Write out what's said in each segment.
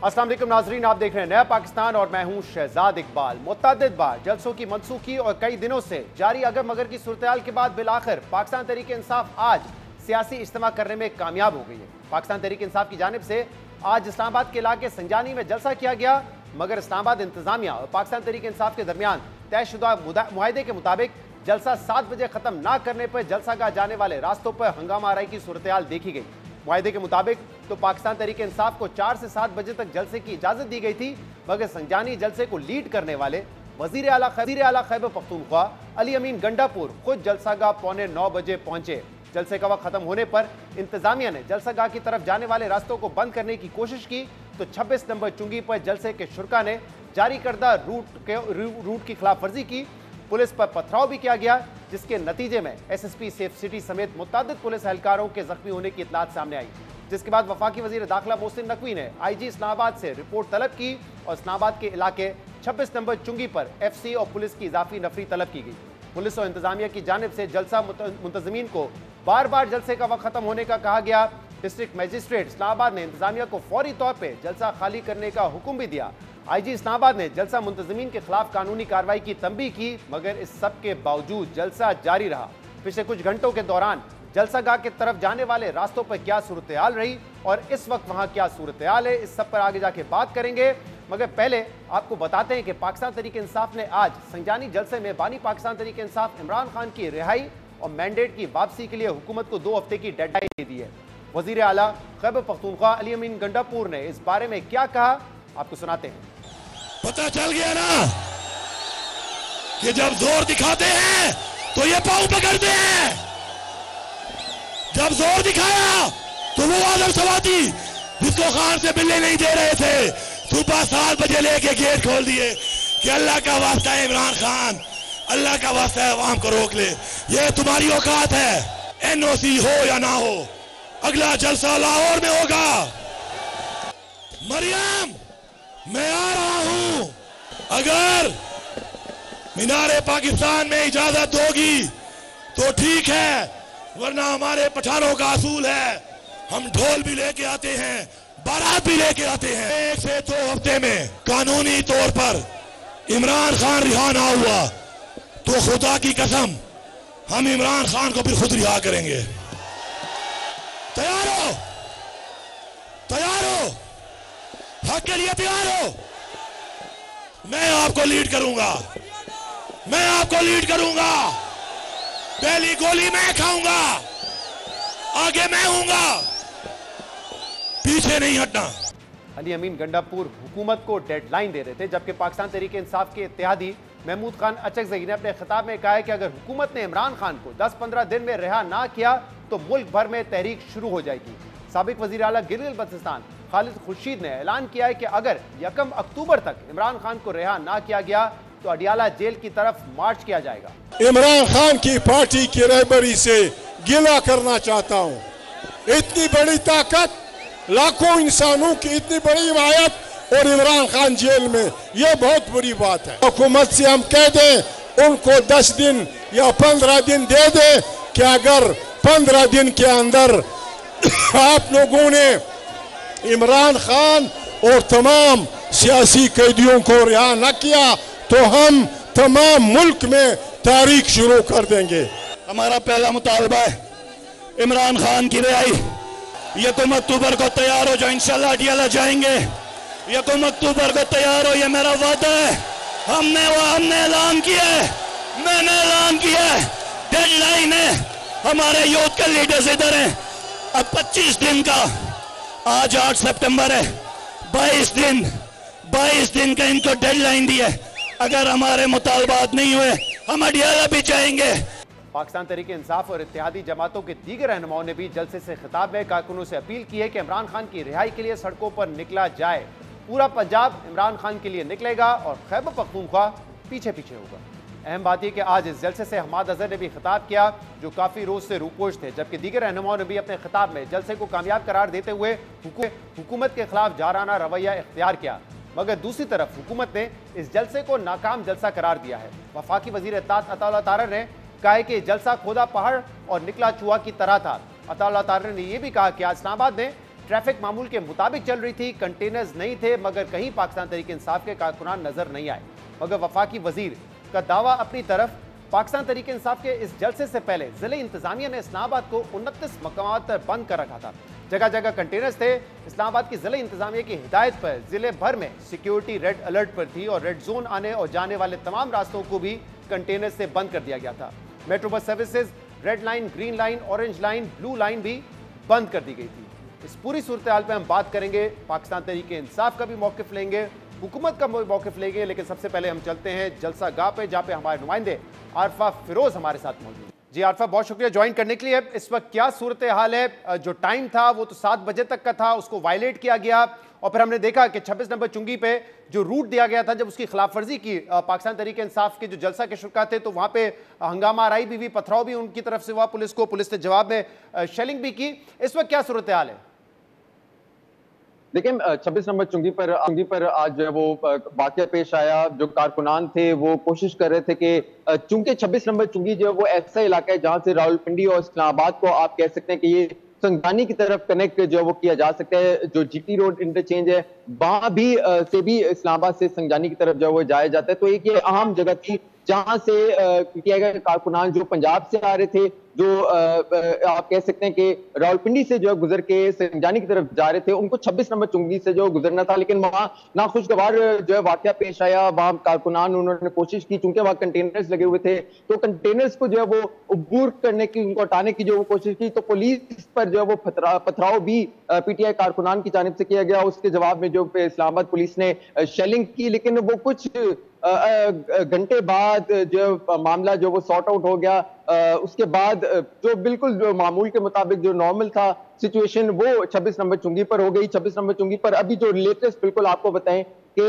अस्सलाम वालेकुम नाजरीन, आप देख रहे हैं नया पाकिस्तान और मैं हूं शहजाद इकबाल। मुतअद्दिद बार जलसों की मनसूखी और कई दिनों से जारी अगर मगर की सूरत के बाद बिलाखिर पाकिस्तान तहरीक इंसाफ आज सियासी इज्तिमा करने में कामयाब हो गई है। पाकिस्तान तहरीक इंसाफ की जानिब से आज इस्लामाबाद के इलाके संजानी में जलसा किया गया, मगर इस्लामाबाद इंतजामिया और पाकिस्तान तहरीक इंसाफ के दरमियान तयशुदा मुआहदे के मुताबिक जलसा 7 बजे खत्म ना करने पर जलसागाह जाने वाले रास्तों पर हंगामा आराई की सूरत देखी गई। मुआहदे के मुताबिक तो पाकिस्तान तहरीक इंसाफ को 4 से 7 बजे तक जलसे की इजाजत दी गई थी, मगर संजानी जलसे को लीड करने वाले वजीर आला खैबर पख्तूनख्वा अली अमीन गंडापुर खुद जलसागाह 8:45 बजे पहुंचे। जलसे का वक्त खत्म होने पर इंतजामिया ने जलसागाह की तरफ जाने वाले रास्तों को बंद करने की कोशिश की तो 26 नंबर चुंगी पर जलसे के शुरका ने जारी करदा रूट की खिलाफ वर्जी की। पुलिस पर पथराव भी किया गया, जिसके नतीजे में एसएसपी सेफ सिटी समेत मुतअद्दिद पुलिस एहलकारों के जख्मी होने की इत्तलात सामने आई, जिसके बाद वफाकी वजीर दाखिला मोहसिन नकवी ने आईजी इस्लामाबाद से रिपोर्ट तलब की और इस्लामाबाद के इलाके 26 नंबर चुंगी पर एफसी और पुलिस की इजाफी नफरी तलब की गई। पुलिस और इंतजामिया की जानिब से जलसा मुंतजमीन को बार बार जलसे का वक्त खत्म होने का कहा गया। डिस्ट्रिक्ट मजिस्ट्रेट इस्लामाबाद ने इंतजामिया को फौरी तौर पर जलसा खाली करने का हुक्म भी दिया। आईजी इस्लामाबाद ने जलसा मुंतजमीन के खिलाफ कानूनी कार्रवाई की तंबीह की, मगर इस सब के बावजूद जलसा जारी रहा। पिछले कुछ घंटों के दौरान जलसागाह की तरफ जाने वाले रास्तों पर क्या सूरत हाल रही और इस वक्त वहां क्या सूरत हाल है, इस सब पर आगे जाके बात करेंगे। मगर पहले आपको बताते हैं कि पाकिस्तान तहरीक इंसाफ ने आज संजानी जलसे में बानी पाकिस्तान तहरीक इंसाफ इमरान खान की रिहाई और मैंडेट की वापसी के लिए हुकूमत को 2 हफ्ते की डेडलाइन दे दी है। वजीर आला खैबर पख्तूनख्वा अली अमीन गंडापुर ने इस बारे में क्या कहा, आपको सुनाते हैं। पता चल गया ना कि जब जोर दिखाते हैं तो ये पांव पकड़ते हैं। जब जोर दिखाया तो वो आदम सवाती जिसको खान से बिल्ले नहीं दे रहे थे, सुबह 7 बजे लेके गेट खोल दिए कि अल्लाह का वास्ता है इमरान खान, अल्लाह का वास्ता है अवाम को रोक ले, ये तुम्हारी औकात है। एनओसी हो या ना हो, अगला जलसा लाहौर में होगा। मरियम, मैं आ रहा हूं, अगर मीनारे पाकिस्तान में इजाजत होगी तो ठीक है, वरना हमारे पठानों का असूल है, हम ढोल भी लेके आते हैं, बारात भी लेके आते हैं। 1 से 2 हफ्ते में कानूनी तौर पर इमरान खान रिहा ना हुआ तो खुदा की कसम हम इमरान खान को भी खुद रिहा करेंगे। तैयार हो, तैयार हो, हक के लिए तैयार हो। मैं आपको लीड करूंगा, मैं आपको लीड करूंगा। पहली गोली मैं खाऊंगा, आगे मैं हूंगा, पीछे नहीं हटना। अली अमीन गंडापुर हुकूमत को डेडलाइन दे रहे थे, जबकि पाकिस्तान तहरीक इंसाफ के इत्तेहादी महमूद खान अचकजई ने अपने खिताब में कहा है कि अगर हुकूमत ने इमरान खान को 10-15 दिन में रिहा ना किया तो मुल्क भर में तहरीक शुरू हो जाएगी। साबिक वजीर आला गिलगित बल्तिस्तान खालिद खुर्शीद ने ऐलान किया है कि अगर 1 अक्टूबर तक इमरान खान को रिहा ना किया गया तो अडियाला जेल की तरफ मार्च किया जाएगा। इमरान खान की पार्टी की रहबरी से गिला करना चाहता हूँ। इतनी बड़ी ताकत, लाखों इंसानों की इतनी बड़ी हिमायत और इमरान खान जेल में, यह बहुत बुरी बात है। हुकूमत से हम कह दें उनको 10 दिन या 15 दिन दे दें कि अगर 15 दिन के अंदर आप लोगों ने इमरान खान और तमाम सियासी कैदियों को रिहा न किया तो हम तमाम मुल्क में तारीख शुरू कर देंगे। हमारा पहला मुतालबा है इमरान खान की रिहाई। 1 अक्टूबर को तैयार हो जाओ, इंशाल्लाह अडियाला जाएंगे। 1 अक्टूबर को तैयार हो, ये मेरा वादा है। हमने ऐलान किया है, मैंने ऐलान किया है, डेडलाइन है। हमारे यूथ के लीडर्स इधर हैं। अब 25 दिन का, आज 8 सितंबर है, 22 दिन का इनको डेडलाइन दी है। अगर हमारे मुतालबात नहीं हुए हम अडियाला भी जाएंगे। पाकिस्तान तहरीक इंसाफ और इत्तेहादी जमातों के दीगर रहनुमाओं ने भी जलसे से खिताब में कारकुनों से अपील की है कि इमरान खान की रिहाई के लिए सड़कों पर निकला जाए। पूरा पंजाब इमरान खान के लिए निकलेगा और खैबर पख्तूनख्वा पीछे पीछे होगा। अहम बात यह कि आज इस जलसे से हमाद अजहर ने भी खिताब किया, जो काफ़ी रोज से रूपोश थे, जबकि दीगर रहनुमाओं ने भी अपने खिताब में जलसे को कामयाब करार देते हुए हुकूमत के खिलाफ जाराना रवैया इख्तियार किया। मगर दूसरी तरफ हुकूमत ने इस जलसे को नाकाम जलसा करार दिया है। वफाकी वजीर इत्तेहाद अताउल्लाह तारर ने कहा है कि जलसा खोदा पहाड़ और निकला चूहा की तरह था। अताउल्लाह तारर ने यह भी कहा कि आज इस्लामाबाद ने ट्रैफिक मामूल के मुताबिक चल रही थी, कंटेनर्स नहीं थे, मगर कहीं पाकिस्तान तहरीक इंसाफ के कारकुनान नजर नहीं आए। मगर वफाकी वजीर का दावा अपनी तरफ। पाकिस्तान तहरीक इंसाफ के इस जलसे से पहले जिले इंतजामिया ने इस्लामाबाद को 29 मकामात पर बंद कर रखा था। जगह जगह कंटेनर्स थे। इस्लामाबाद की जिले इंतजामिया की हिदायत पर जिले भर में सिक्योरिटी रेड अलर्ट पर थी और रेड जोन आने और जाने वाले तमाम रास्तों को भी कंटेनर से बंद कर दिया गया था। Metro bus services, red line, green line, orange line, blue line भी बंद कर दी गई थी। इस पूरी सूरत हाल पर हम बात करेंगे, पाकिस्तान तहरीक इंसाफ का भी मौकिफ लेंगे, हुकूमत का मौकिफ लेंगे, लेकिन सबसे पहले हम चलते हैं जलसा गाह पे, जहाँ पे हमारे नुमाइंदे आरफा फिरोज हमारे साथ मौजूद हैं। जी आरफा, बहुत शुक्रिया ज्वाइन करने के लिए। इस वक्त क्या सूरत हाल है? जो टाइम था वो तो 7 बजे तक का था, उसको वायलेट किया गया और फिर हमने देखा कि 26 नंबर चुंगी पे जो रूट दिया गया था, जब उसकी खिलाफवर्जी की पाकिस्तान तहरीक इंसाफ के जो जलसा के शुरा थे, तो वहां पे हंगामा आराई भी हुई, पथराव भी उनकी तरफ से हुआ पुलिस को, पुलिस ने जवाब में शेलिंग भी की। इस वक्त क्या सूरत हाल है? देखिए 26 नंबर चुंगी पर आज जो है वो वाकया पेश आया। जो कारकुनान थे वो कोशिश कर रहे थे कि चूंकि 26 नंबर चुंगी जो है वो ऐसा इलाका है जहां से रावलपिंडी और इस्लामाबाद को आप कह सकते हैं कि ये संगानी की तरफ कनेक्ट जो है वो किया जा सकता है। जो जीटी रोड इंटरचेंज है वहां भी से भी इस्लामाबाद से संगानी की तरफ जो है वो जाया जाता है। तो एक ये अहम जगह थी जहां से किया गया कारकुनान जो पंजाब से आ रहे थे, जो आप कह सकते हैं कि रावलपिंडी से जो गुजर के संजानी की तरफ जा रहे थे, उनको 26 नंबर चुंगी से जो गुजरना था, लेकिन वहां नाखुशगवार जो है वाकया पेश आया। वहां कारकुनान उन्होंने कोशिश की, चूंकि वहां कंटेनर्स लगे हुए थे, तो कंटेनर्स को जो है वो उबूर करने की, उनको हटाने की जो वो कोशिश की, तो पुलिस पर जो है वो पथराव भी पीटीआई कारकुनान की जानिब से किया गया। उसके जवाब में जो इस्लामाबाद पुलिस ने शेलिंग की, लेकिन वो कुछ घंटे बाद जो मामला जो वो सॉर्ट आउट हो गया। उसके बाद जो बिल्कुल जो मामूल के मुताबिक जो नॉर्मल था सिचुएशन, वो 26 नंबर चुंगी पर हो गई। 26 नंबर चुंगी पर अभी जो लेटेस्ट बिल्कुल आपको बताएं कि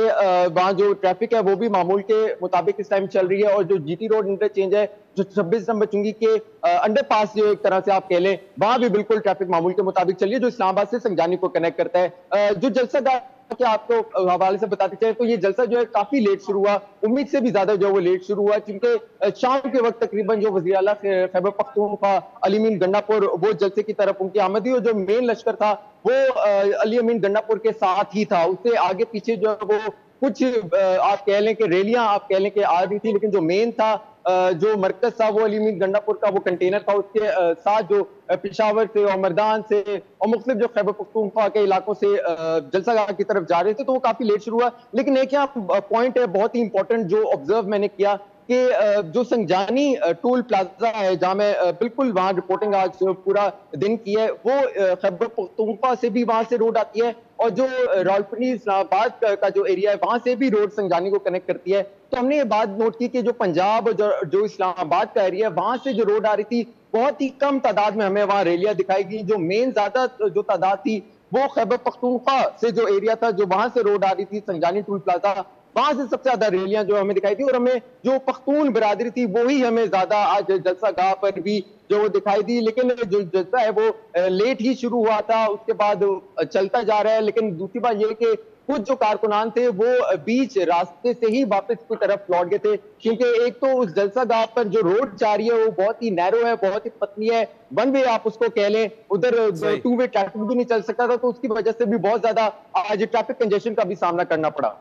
वहां जो ट्रैफिक है वो भी मामूल के मुताबिक इस टाइम चल रही है, और जो जीटी रोड इंटरचेंज है, जो 26 नंबर चुंगी के अंडरपास जो एक तरह से आप कह लें, वहां भी बिल्कुल ट्रैफिक मामूल के मुताबिक चल रही है, जो इस्लामाबाद से संजानी को कनेक्ट करता है। जो जलसा कि आपको हवाले से बताते चले तो ये जलसा जो है काफी लेट शुरू हुआ, उम्मीद से भी ज्यादा जो वो लेट शुरू हुआ, क्योंकि शाम के वक्त तकरीबन जो वज़ीर आला खैबर पख्तूनख्वा अली अमीन गंडापुर वो जलसे की तरफ उनकी आमदी, और जो मेन लश्कर था वो अली अमीन गंडापुर के साथ ही था। उससे आगे पीछे जो है वो कुछ आप कह लें कि रैलियां आप कह लें कि आ रही थी, लेकिन जो मेन था जो मरकज था वो अली अमीन गंडापुर का वो कंटेनर था। उसके साथ जो पेशावर से और मर्दान से और मुख्तलिफ जो खैबर पख्तूनख्वा के इलाकों से जलसागाह की तरफ जा रहे थे, तो वो काफी लेट शुरू हुआ। लेकिन एक यहाँ पॉइंट है बहुत ही इंपॉर्टेंट जो ऑब्जर्व मैंने किया कि जो संजानी टोल प्लाजा है, जहां मैं बिल्कुल वहां रिपोर्टिंग आज पूरा दिन की है, वो खैबर पख्तूनख्वा से भी वहां से रोड आती है, और जो रावलपिंडी इस्लामाबाद का जो एरिया है वहां से भी रोड संजानी को कनेक्ट करती है। तो हमने ये बात नोट की कि जो पंजाब जो इस्लामाबाद का एरिया है वहां से जो रोड आ रही थी, बहुत ही कम तादाद में हमें वहां रैलियां दिखाई गई। जो मेन ज्यादा जो तादाद थी वो खैबर पख्तूनख्वा से जो एरिया था, जो वहां से रोड आ रही थी संजानी टोल प्लाजा, वहां से सबसे ज्यादा रैलियां जो हमें दिखाई थी, और हमें जो पख्तून बिरादरी थी वो ही हमें ज्यादा आज जलसा गाह पर भी जो वो दिखाई दी। लेकिन जो जलसा है वो लेट ही शुरू हुआ था, उसके बाद चलता जा रहा है। लेकिन दूसरी बात यह कि कुछ जो कारकुनान थे वो बीच रास्ते से ही वापस की तरफ लौट गए थे, क्योंकि एक तो उस जलसा गाह पर जो रोड जा रही है वो बहुत ही नैरो है, बहुत ही पतली है, वन वे आप उसको कह लें, उधर 2 वे ट्रैफिक भी नहीं चल सकता था, तो उसकी वजह से भी बहुत ज्यादा आज ट्रैफिक कंजेशन का भी सामना करना पड़ा।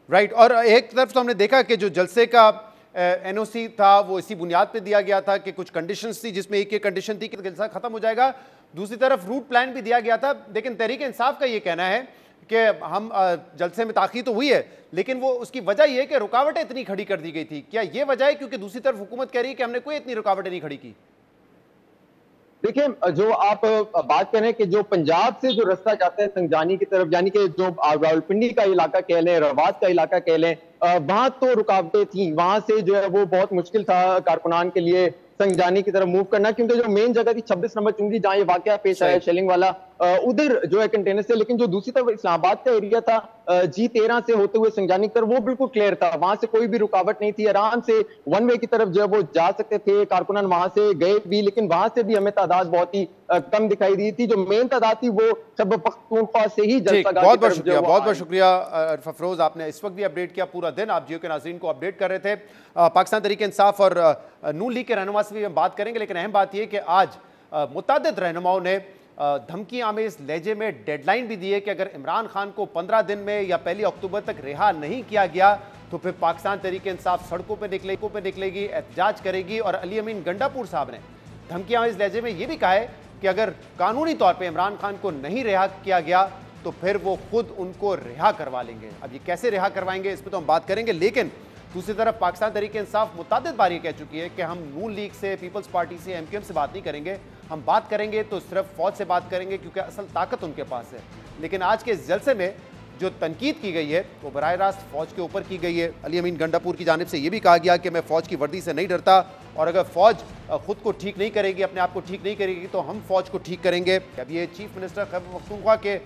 राइट। और एक तरफ तो हमने देखा कि जो जलसे का एनओसी था वो इसी बुनियाद पे दिया गया था कि कुछ कंडीशंस थी, जिसमें एक कंडीशन थी कि जलसा खत्म हो जाएगा, दूसरी तरफ रूट प्लान भी दिया गया था। लेकिन तहरीक इंसाफ का ये कहना है कि हम जलसे में ताख़ीर तो हुई है, लेकिन वो उसकी वजह यह है कि रुकावटें इतनी खड़ी कर दी गई थी। क्या ये वजह है? क्योंकि दूसरी तरफ हुकूमत कह रही है कि हमने कोई इतनी रुकावटें नहीं खड़ी की। देखिए, जो आप बात करें कि जो पंजाब से जो रास्ता जाता है संजानी की तरफ, यानी कि जो रावलपिंडी का इलाका कह लें, रवात का इलाका कह लें, वहां तो रुकावटें थी, वहां से जो है वो बहुत मुश्किल था कारकुनान के लिए संजानी की तरफ मूव करना, क्योंकि जो मेन जगह थी 26 नंबर चुंगी जहां ये वाकया पेश आया शेलिंग वाला, उधर जो है कंटेनर से। लेकिन जो दूसरी तरफ इस्लामाबाद का एरिया था G13 से होते हुए संजानी की तरफ, वो बिल्कुल क्लियर था, वहां से कोई भी रुकावट नहीं थी, आराम से वन वे की तरफ जो है वो जा सकते थे। कारकुनान वहां से गए भी, लेकिन वहां से भी हमें तादाद बहुत ही कम दिखाई दी थी। जो मेन तादाद थी वो खैबर पख्तूनख्वा से ही जलसागाह। बहुत बहुत शुक्रिया आरफा फिरोज, आपने इस वक्त भी अपडेट किया, पूरा दिन आप जियो के नाज़रीन को अपडेट कर रहे थे। पाकिस्तान तहरीक इंसाफ और नून लीग के रहनुमा से भी हम बात करेंगे, लेकिन अहम बात यह कि आज मुतअद्दिद रहनुमाओं ने धमकी आमेज लहजे में डेडलाइन भी दी है कि अगर इमरान खान को 15 दिन में या 1 अक्टूबर तक रिहा नहीं किया गया तो फिर पाकिस्तान तहरीक इंसाफ सड़कों पर निकलेगी, एहतजाज करेगी। और अली अमीन गंडापुर साहब ने धमकी आमेज लहजे में यह भी कहा है कि अगर कानूनी तौर पर इमरान खान को नहीं रिहा किया गया तो फिर वो खुद उनको रिहा करवा लेंगे। अब ये कैसे रिहा करवाएंगे इस पर तो हम बात करेंगे, लेकिन दूसरी तरफ पाकिस्तान तहरीक इंसाफ मुतअद्दिद बार ये कह चुकी है कि हम नून लीग से, पीपल्स पार्टी से, MQM से बात नहीं करेंगे। हम बात करेंगे तो सिर्फ फौज से बात करेंगे क्योंकि असल ताकत उनके पास है। लेकिन आज के इस जलसे में जो तनकीद की गई है वो बराह रास्त फौज के ऊपर की गई है। अली अमीन गंडापुर की जानिब से ये भी कहा गया कि मैं फौज की वर्दी से नहीं डरता और अगर फौज खुद को ठीक नहीं करेगी, अपने आप को ठीक नहीं करेगी तो हम फौज को ठीक करेंगे। अब ये चीफ मिनिस्टर खैबर पख्तूनख्वा के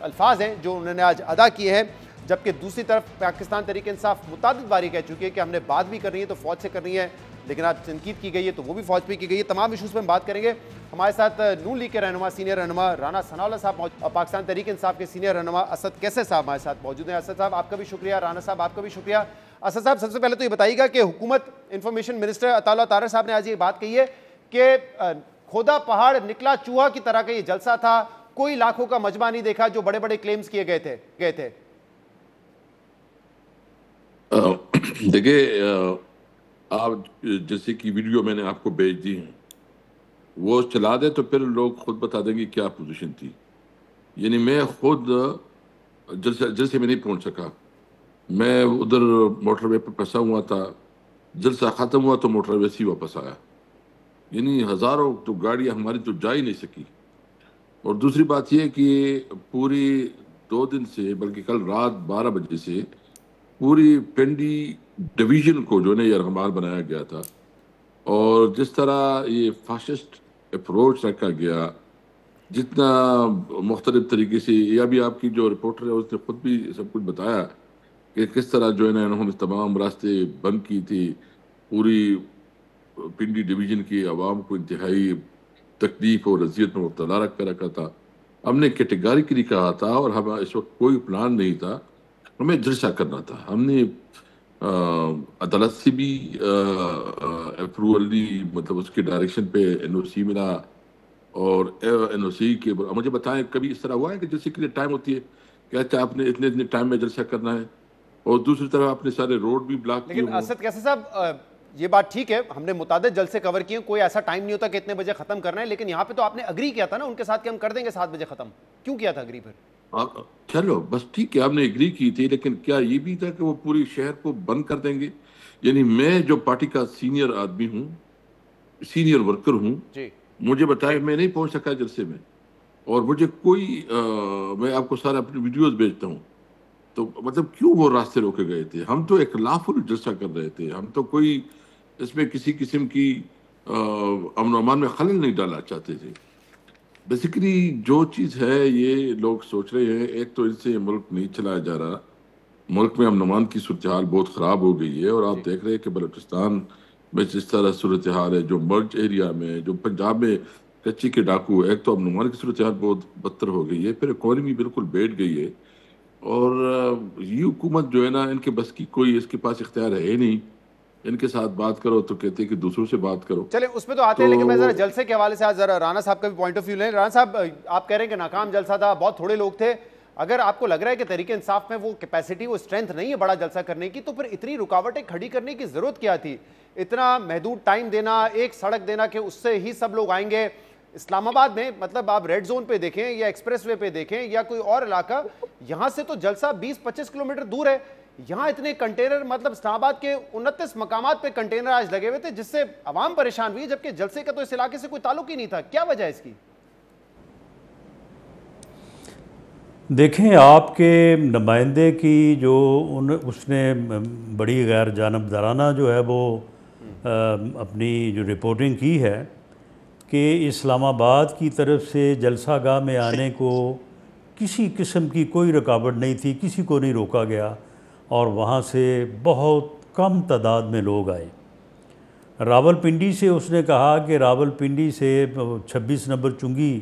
अल्फाज हैं जो उन्होंने आज अदा किए हैं, जबकि दूसरी तरफ पाकिस्तान तहरीक इंसाफ मुतअद्दिद बारी कह चुकी है कि हमने बात भी करनी है तो फौज से करनी है, लेकिन आज तनकीद की गई है तो वो भी फौज पे की गई है। तमाम इशूज़ पे हम बात करेंगे। हमारे साथ नून लीग के रहनुमा, सीनियर रहनुमा राना सनाउल्लाह साहब और पाकिस्तान तहरीक इंसाफ के सीनियर रहनुमा असद कैसर साहब हमारे साथ मौजूद हैं। असद साहब आपका भी शुक्रिया, राना साहब आपका भी शुक्रिया। असद साहब सबसे पहले तो ये बताइएगा कि हुकूमत इंफॉर्मेशन मिनिस्टर अताउल्लाह तारर साहब ने आज ये बात कही है कि खोदा पहाड़ निकला चूहा की तरह का ये जलसा था, कोई लाखों का मजमा नहीं देखा जो बड़े बड़े क्लेम्स किए गए थे। देखिए, आप जैसे कि वीडियो मैंने आपको भेज दी है वो चला दे तो फिर लोग खुद बता देंगे क्या पोजीशन थी। यानी मैं खुद जलसे में नहीं पहुंच सका, मैं उधर मोटरवे पर फंसा हुआ था, जलसा ख़त्म हुआ तो मोटरवे से ही वापस आया। यानी हज़ारों तो गाड़ियाँ हमारी तो जा ही नहीं सकी। और दूसरी बात यह कि पूरी 2 दिन से, बल्कि कल रात 12 बजे से पूरी पिंडी डिवीज़न को जो है यरगमाल बनाया गया था और जिस तरह ये फाशिस्ट अप्रोच रखा गया, जितना मुख्तलिफ तरीके से, या भी आपकी जो रिपोर्टर है उसने खुद भी सब कुछ बताया कि किस तरह जो है ना इन्होंने तमाम रास्ते बंद की थी, पूरी पिंडी डिवीज़न की आवाम को इंतहाई तकलीफ और अजियत में मुब्तला रख कर रखा था। हमने कैटेगरिकली कहा था और हम इस वक्त कोई प्लान नहीं था, हमें जलसा करना था। हमने अदालत से भी अप्रूवल ली, मतलब उसके डायरेक्शन पे NOC मिला और NOC के मुझे बताएं कभी इस तरह हुआ है कि जैसे के लिए टाइम होती है कि अच्छा आपने इतने इतने टाइम में जलसा करना है और दूसरी तरफ आपने सारे रोड भी ब्लॉक किए। लेकिन असद कैसर साहब ये बात ठीक है, हमने मुतादिद जलसे कवर किए, कोई ऐसा टाइम नहीं होता कि इतने बजे खत्म करना है, लेकिन यहाँ पे तो आपने अग्री किया था ना उनके साथ कि हम कर देंगे 7 बजे खत्म। क्यों किया था अग्री फिर? चलो बस ठीक है, आपने एग्री की थी, लेकिन क्या ये भी था कि वो पूरी शहर को बंद कर देंगे? यानी मैं जो पार्टी का सीनियर आदमी हूँ, सीनियर वर्कर हूँ, मुझे बताए मैं नहीं पहुंच सका जलसे में और मुझे कोई मैं आपको सारा अपनी वीडियोस भेजता हूँ। तो मतलब क्यों वो रास्ते रोके गए थे? हम तो एक लाफुल जलसा कर रहे थे, हम तो कोई इसमें किसी किस्म की अमन अमान में खलल नहीं डालना चाहते थे। बेसिकली जो चीज़ है ये लोग सोच रहे हैं, एक तो इनसे मुल्क नहीं चलाया जा रहा, मुल्क में अमन अमान की सूरत हाल बहुत ख़राब हो गई है और आप देख रहे हैं कि बलूचिस्तान में जिस तरह सूरत हाल है, जो मर्ज एरिया में, जो पंजाब में कच्ची के डाकू, एक तो अमन अमान की सूरत हाल बहुत बदतर हो गई है, फिर इकॉनमी बिल्कुल बैठ गई है और ये हुकूमत जो है ना, इनके बस की कोई इसके पास इख्तियार है नहीं। इनके साथ बात करो तो कहते हैं कि दूसरों से बात करो। चले उसमें तो आते हैं, लेकिन मैं जरा जलसे के हवाले से आज जरा राना साहब का भी पॉइंट ऑफ व्यू लें। राना साहब, आप कह रहे हैं कि नाकाम जलसा था, बहुत थोड़े लोग थे, अगर आपको लग रहा है कि तहरीक इंसाफ में वो कैपेसिटी, वो स्ट्रेंथ नहीं है बड़ा जलसा करने की, तो फिर इतनी रुकावटें खड़ी करने की जरूरत क्या थी? इतना महदूद टाइम देना, एक सड़क देना कि उससे ही सब लोग आएंगे। इस्लामाबाद में मतलब आप रेड जोन पे देखें या एक्सप्रेस वे पे देखें या कोई और इलाका, यहाँ से तो जलसा 20-25 किलोमीटर दूर है, यहाँ इतने कंटेनर, मतलब इस्लामाबाद के 29 मकामात पे कंटेनर आज लगे हुए थे जिससे आवाम परेशान हुई, जबकि जलसे का तो इस इलाके से कोई ताल्लुक ही नहीं था। क्या वजह है इसकी? देखें, आपके नुमाइंदे की जो उसने बड़ी गैर जानबदाराना जो है वो अपनी जो रिपोर्टिंग की है कि इस्लामाबाद की तरफ से जलसा गाह में आने को किसी किस्म की कोई रुकावट नहीं थी, किसी को नहीं रोका गया और वहाँ से बहुत कम तादाद में लोग आए। रावलपिंडी से उसने कहा कि रावलपिंडी से 26 नंबर चुंगी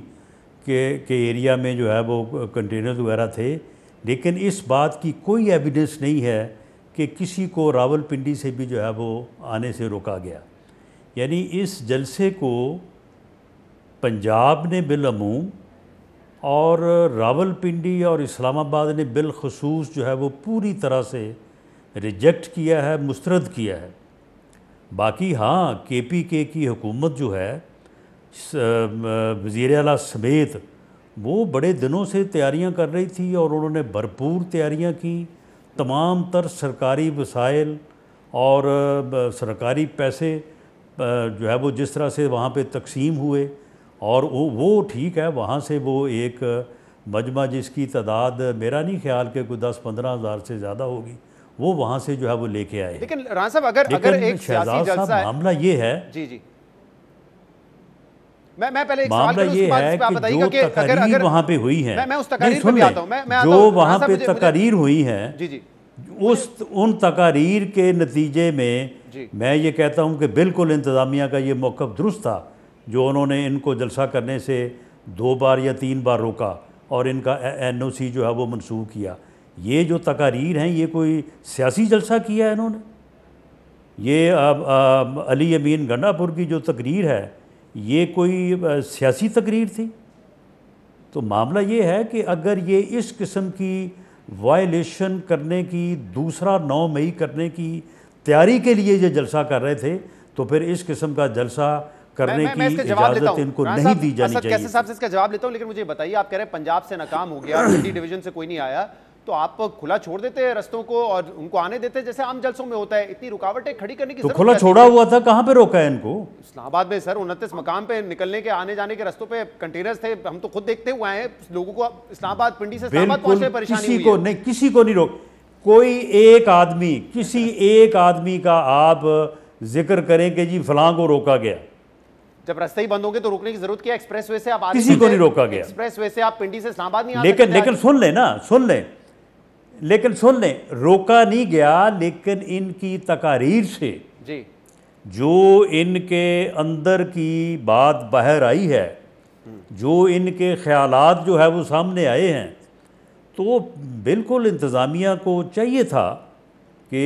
के एरिया में जो है वो कंटेनर वगैरह थे, लेकिन इस बात की कोई एविडेंस नहीं है कि किसी को रावलपिंडी से भी जो है वो आने से रोका गया। यानी इस जलसे को पंजाब ने बिलअमूम और रावलपिंडी और इस्लामाबाद ने बिलखसूस जो है वो पूरी तरह से रिजेक्ट किया है, मुस्तरद किया है। बाकी हाँ, KPK की हुकूमत जो है वज़ीर आला समेत वो बड़े दिनों से तैयारियां कर रही थी और उन्होंने भरपूर तैयारियां की। तमाम तर सरकारी वसाइल और सरकारी पैसे जो है वो जिस तरह से वहाँ पे तकसीम हुए, और वो ठीक है, वहाँ से वो एक मजमा जिसकी तादाद मेरा नहीं ख्याल के कोई 10-15 हज़ार से ज़्यादा होगी, वो वहाँ से जो है वो लेके आए। लेकिन राणा साहब अगर एक सियासी जलसा है, मामला ये है, जी मैं पहले एक मामला ये है कि जो तकारीर वहाँ पे हुई है, मैं उस तकारीर पे भी आता हूँ, जो वहाँ पे तकारीर हुई है, जी उन तकारीर के नतीजे में मैं ये कहता हूँ कि बिल्कुल इंतज़ामिया का ये मौक़िफ़ दुरुस्त था, जो उन्होंने इनको जलसा करने से 2 बार या 3 बार रोका और इनका NOC जो है वो मंसूख किया। ये जो तकारीर हैं, ये कोई सियासी जलसा किया है इन्होंने? ये अली अमीन गंडापुर की जो तकरीर है, ये कोई सियासी तकरीर थी? तो मामला ये है कि अगर ये इस किस्म की वायलेशन करने की, दूसरा 9 मई करने की तैयारी के लिए ये जलसा कर रहे थे, तो फिर इस किस्म का जलसा करने की इजाज़त इनको नहीं दी जानी चाहिए। कैसे साहब से इसका जवाब लेता हूँ, लेकिन मुझे बताइए, आप कह रहे हैं पंजाब से नाकाम हो गया, मंडी डिवीजन से कोई नहीं आया, तो आप खुला छोड़ देते हैं रस्तों को और उनको आने देते जैसे आम जलसों में होता है? इतनी रुकावटें खड़ी करने की तो खुला छोड़ा हुआ था, कहां पे रोका है इनको? इस्लामाबाद में सर 29 मकाम पे निकलने के आने जाने के रस्तों पे कंटेनर्स थे, हम तो खुद देखते हुए हैं लोगों को इस्लामाबाद पिंडी से इस्लामाबाद पहुंचने में परेशानी हुई है। किसी को नहीं रोक, कोई एक आदमी, किसी एक आदमी का आप जिक्र करें कि जी फलां को रोका गया? जब रास्ते ही बंद होंगे तो रोकने की जरूरत क्या? एक्सप्रेसवे से आप किसी को नहीं रोका गया, एक्सप्रेसवे से आप पिंडी से इस्लामाबाद नहीं आ सकते। लेकिन सुन लें ना, सुन लें, रोका नहीं गया, लेकिन इनकी तकारीर से जी जो इनके अंदर की बात बाहर आई है, जो इनके ख्यालात जो है वो सामने आए हैं, तो बिल्कुल इंतज़ामिया को चाहिए था कि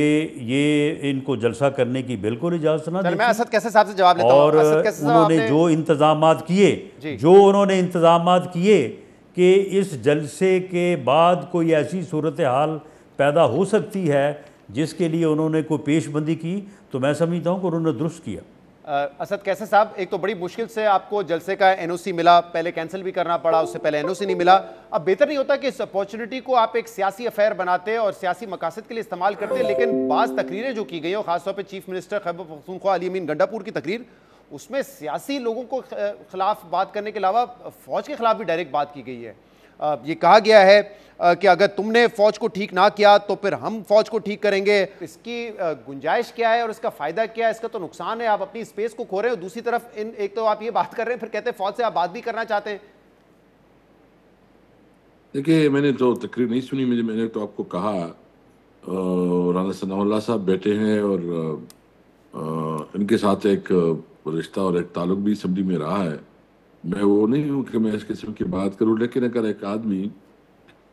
ये इनको जलसा करने की बिल्कुल इजाज़त ना दी। मैं असद कैसे साहब से जवाब लेता हूं। और उन्होंने जो इंतज़ामात किए कि इस जलसे के बाद कोई ऐसी सूरत हाल पैदा हो सकती है जिसके लिए उन्होंने कोई पेशबंदी की, तो मैं समझता हूँ कि उन्होंने दुरुस्त किया। असद कैसे साहब, एक तो बड़ी मुश्किल से आपको जलसे का NOC मिला, पहले कैंसिल भी करना पड़ा, उससे पहले NOC नहीं मिला। अब बेहतर नहीं होता कि इस अपॉर्चुनिटी को आप एक सियासी अफेयर बनाते और सियासी मकासद के लिए इस्तेमाल करते? लेकिन बाज़ तकरीरें जो की गई, और खासतौर पर चीफ मिनिस्टर खैबर पख्तूनख्वा अली अमीन गंडापुर की तकरीर, उसमें सियासी लोगों को खिलाफ बात करने के अलावा फौज के खिलाफ भी डायरेक्ट बात की गई है। ये कहा गया है कि अगर तुमने फौज को ठीक ना किया तो फिर हम फौज को ठीक करेंगे। इसकी गुंजाइश क्या है और इसका फायदा क्या है? इसका तो नुकसान है, आप अपनी स्पेस को खो रहे हो। दूसरी तरफ एक तो आप ये बात कर रहे हैं, फिर कहते हैं फौज से आप बात भी करना चाहते हैं। देखिए, मैंने तो तकरीर नहीं सुनी, मैंने तो आपको कहा राना सनाउल्लाह साहब बैठे हैं और इनके साथ एक रिश्ता और एक ताल्लुक भी असम्बली में रहा है। मैं वो नहीं हूँ कि मैं इस किस्म की बात करूँ, लेकिन अगर एक आदमी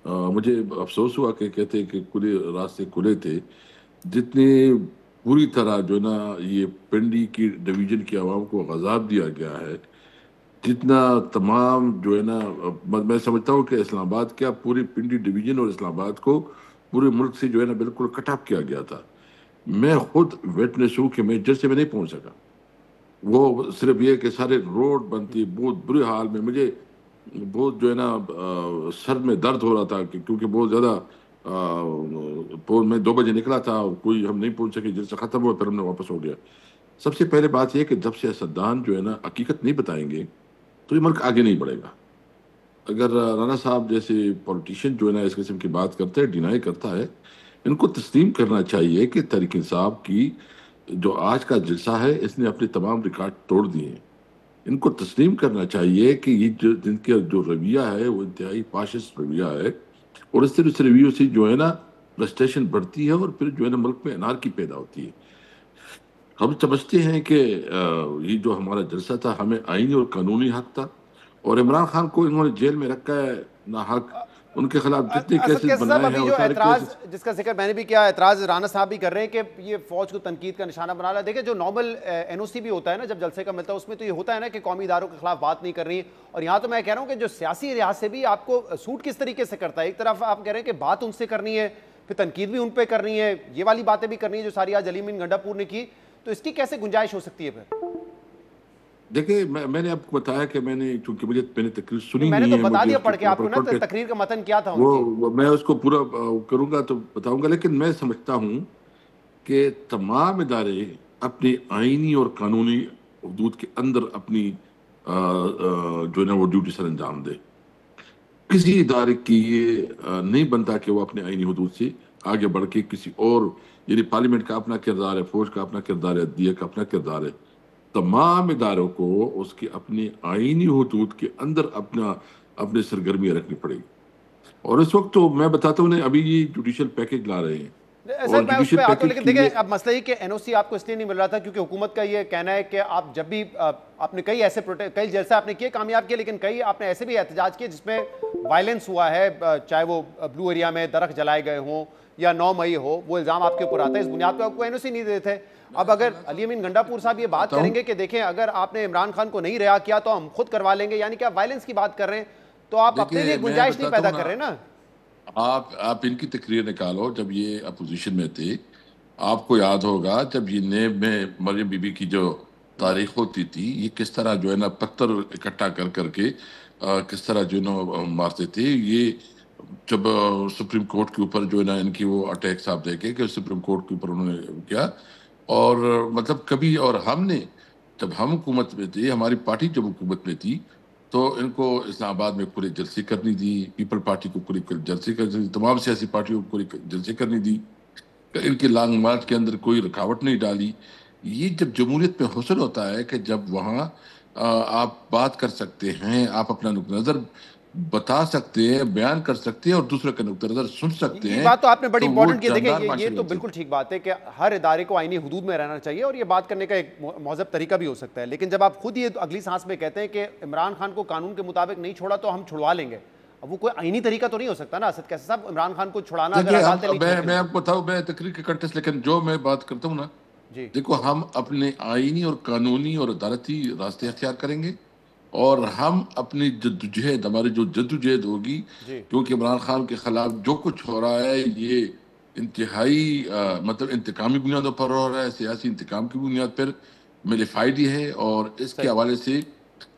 मुझे अफसोस हुआ कि कहते कि खुले रास्ते खुले थे, जितनी पूरी तरह जो ना ये पिंडी की डिवीज़न की आवाम को गज़ाब दिया गया है, जितना तमाम जो है ना, मैं समझता हूँ कि इस्लामाबाद क्या पूरी पिंडी डिवीज़न और इस्लामाबाद को पूरे मुल्क से जो है ना बिल्कुल कट ऑफ किया गया था। मैं खुद विटनेस हूँ कि मैं जैसे में नहीं पहुँच सका। वो सिर्फ ये कि सारे रोड बंद थी, बहुत बुरे हाल में, मुझे बहुत जो है ना सर में दर्द हो रहा था क्योंकि बहुत ज़्यादा मैं 2 बजे निकला था, कोई हम नहीं पहुँच सके, जलसा ख़त्म हुआ फिर हमने वापस हो गया। सबसे पहले बात यह कि जब सियासतदान जो है ना हकीकत नहीं बताएंगे तो ये मुल्क आगे नहीं बढ़ेगा। अगर राना साहब जैसे पॉलिटिशियन जो है ना इस किस्म की बात करते हैं, डिनाई करता है, इनको तस्लीम करना चाहिए कि तहरीक इंसाफ की जो आज का जलसा है इसने अपने तमाम रिकॉर्ड तोड़ दिए हैं। इनको तस्लीम करना चाहिए कि ये जो जिनका जो रवैया है वो इंतहाई फाशिस्ट रवैया है, और इस रवैयों से जो है ना फ्रस्ट्रेशन बढ़ती है और फिर जो है ना मुल्क में अनारकी पैदा होती है। हम समझते हैं कि ये जो हमारा जलसा था हमें आईनी और कानूनी हक था, और इमरान खान को इन्होंने जेल में रखा है ना हक, उनके खिलाफ जितने असद केसेस कैसर बनाए साहब, हैं अभी वो जो सारे एतराज केसेस। जिसका जिक्र मैंने भी किया, एतराज राना साहब भी कर रहे हैं कि ये फौज को तनकीद का निशाना बना रहा है। देखिए, जो नॉर्मल एनओसी भी होता है ना, जब जलसे का मिलता है, उसमें तो ये होता है ना कि कौमी इदारों के खिलाफ बात नहीं कर रही। और यहाँ तो मैं कह रहा हूँ कि जो सियासी लिहाज से भी आपको सूट किस तरीके से करता है। एक तरफ आप कह रहे हैं कि बात उनसे करनी है, फिर तनकीद भी उन पर करनी है, ये वाली बातें भी करनी है जो सारी आज अली अमीन गंडापुर ने की, तो इसकी कैसे गुंजाइश हो सकती है फिर? देखिए, मैंने आपको बताया कि मैंने तकरीर सुनी मैंने नहीं तो है, बता मुझे दिया उसके पढ़ के आपको ना, प्रॉपर तकरीर का मतन क्या था उनकी। वो मैं उसको पूरा करूंगा तो बताऊंगा। लेकिन मैं समझता हूं कि तमाम इदारे अपनी आईनी और कानूनी हदूद के अंदर अपनी जो है ना वो ड्यूटी सर अंजाम दे। किसी इदारे की ये नहीं बनता कि वो अपने आईनी हदूद से आगे बढ़ के किसी और, यानी पार्लियामेंट का अपना किरदार है, फौज का अपना किरदार है, अदलिया का अपना किरदार है। तमाम इदारों को उसकी अपनी आईनी हदूद के अंदर अपनी सरगर्मियां रखनी पड़ेगी। और इस वक्त तो मैं बताता हूँ, अभी ये जुडिशियल पैकेज ला रहे हैं सर, मैं उस पर आता हूँ, लेकिन के देखिए, लिए अब मसला ही कि एनओसी आपको इसलिए नहीं मिल रहा था क्योंकि हुकूमत का ये कहना है कि आप जब भी आपने कई ऐसे कई जलसे आपने किए, कामयाब किए, लेकिन कई आपने ऐसे भी एहतजाज किए जिसमें वायलेंस हुआ है, चाहे वो ब्लू एरिया में दरख्त जलाए गए हों या 9 मई हो, वो इल्ज़ाम आपके ऊपर आता है। इस बुनियाद पर आपको एनओसी नहीं देते थे। अब अगर अली अमीन गंडापुर साहब ये बात करेंगे कि देखें, अगर आपने इमरान खान को नहीं रिहा किया तो हम खुद करवा लेंगे, यानी कि आप वायलेंस की बात कर रहे हैं, तो आप अपने लिए गुंजाइश नहीं पैदा कर रहे ना। आप इनकी तकरीर निकालो, जब ये अपोजिशन में थे, आपको याद होगा जब ये नेब में मरियम बीबी की जो तारीख होती थी, ये किस तरह जो है ना पत्थर इकट्ठा कर करके किस तरह जो है ना मारते थे। ये जब सुप्रीम कोर्ट के ऊपर जो है ना इनकी वो अटैक साहब देखे कि सुप्रीम कोर्ट के ऊपर उन्होंने किया, और मतलब कभी, और हमने जब हम हुकूमत में थे, हमारी पार्टी जब हुकूमत में थी, तो इनको इस्लामाबाद में पूरे जलसे करनी दी, पीपल पार्टी को पूरी जलसे करनी दी, तमाम सियासी पार्टियों को पूरी जलसे करनी दी, इनके लॉन्ग मार्च के अंदर कोई रुकावट नहीं डाली। ये जब जमहूरियत में हुस्न होता है कि जब वहाँ आप बात कर सकते हैं, आप अपना नुक्ता नज़र बता सकते हैं, बयान कर सकते हैं और दूसरे का नुक्ता नज़र सुन सकते हैं। ये बात तो आपने बड़ी तो इंपॉर्टेंट की। देखिए, जानदार ये माशरे तो होते हैं। बिल्कुल ठीक बात है कि हर इदारे को आईनी हुदूद में रहना चाहिए, और ये बात करने का एक मौजब तरीका भी हो सकता है। लेकिन जब आप खुद ये अगली सांस में कहते हैं कि इमरान खान को कानून के मुताबिक नहीं छोड़ा तो हम छुड़वा लेंगे, अब वो कोई आईनी तरीका तो नहीं हो सकता ना असद कैसर साहब, इमरान खान को छुड़ाना अगर देखिए, अदालतें नहीं छोड़ती। मैं आपको बताऊं, मैं तकरीर के कंटेस्ट, लेकिन जो मैं बात करता हूँ ना, जी, देखो, हम अपने आईनी और कानूनी और अदालती रास्ते अख्तियार करेंगे, और हम अपनी जद्दोजहद, हमारी जो जद्दोजहद होगी, जी, क्योंकि इमरान खान के खिलाफ जो कुछ हो रहा है ये इंतहाई मतलब इंतकामी बुनियादों पर हो रहा है, सियासी इंतकाम की बुनियाद पर मिलीफाइड ही है। और इसके सही। हवाले से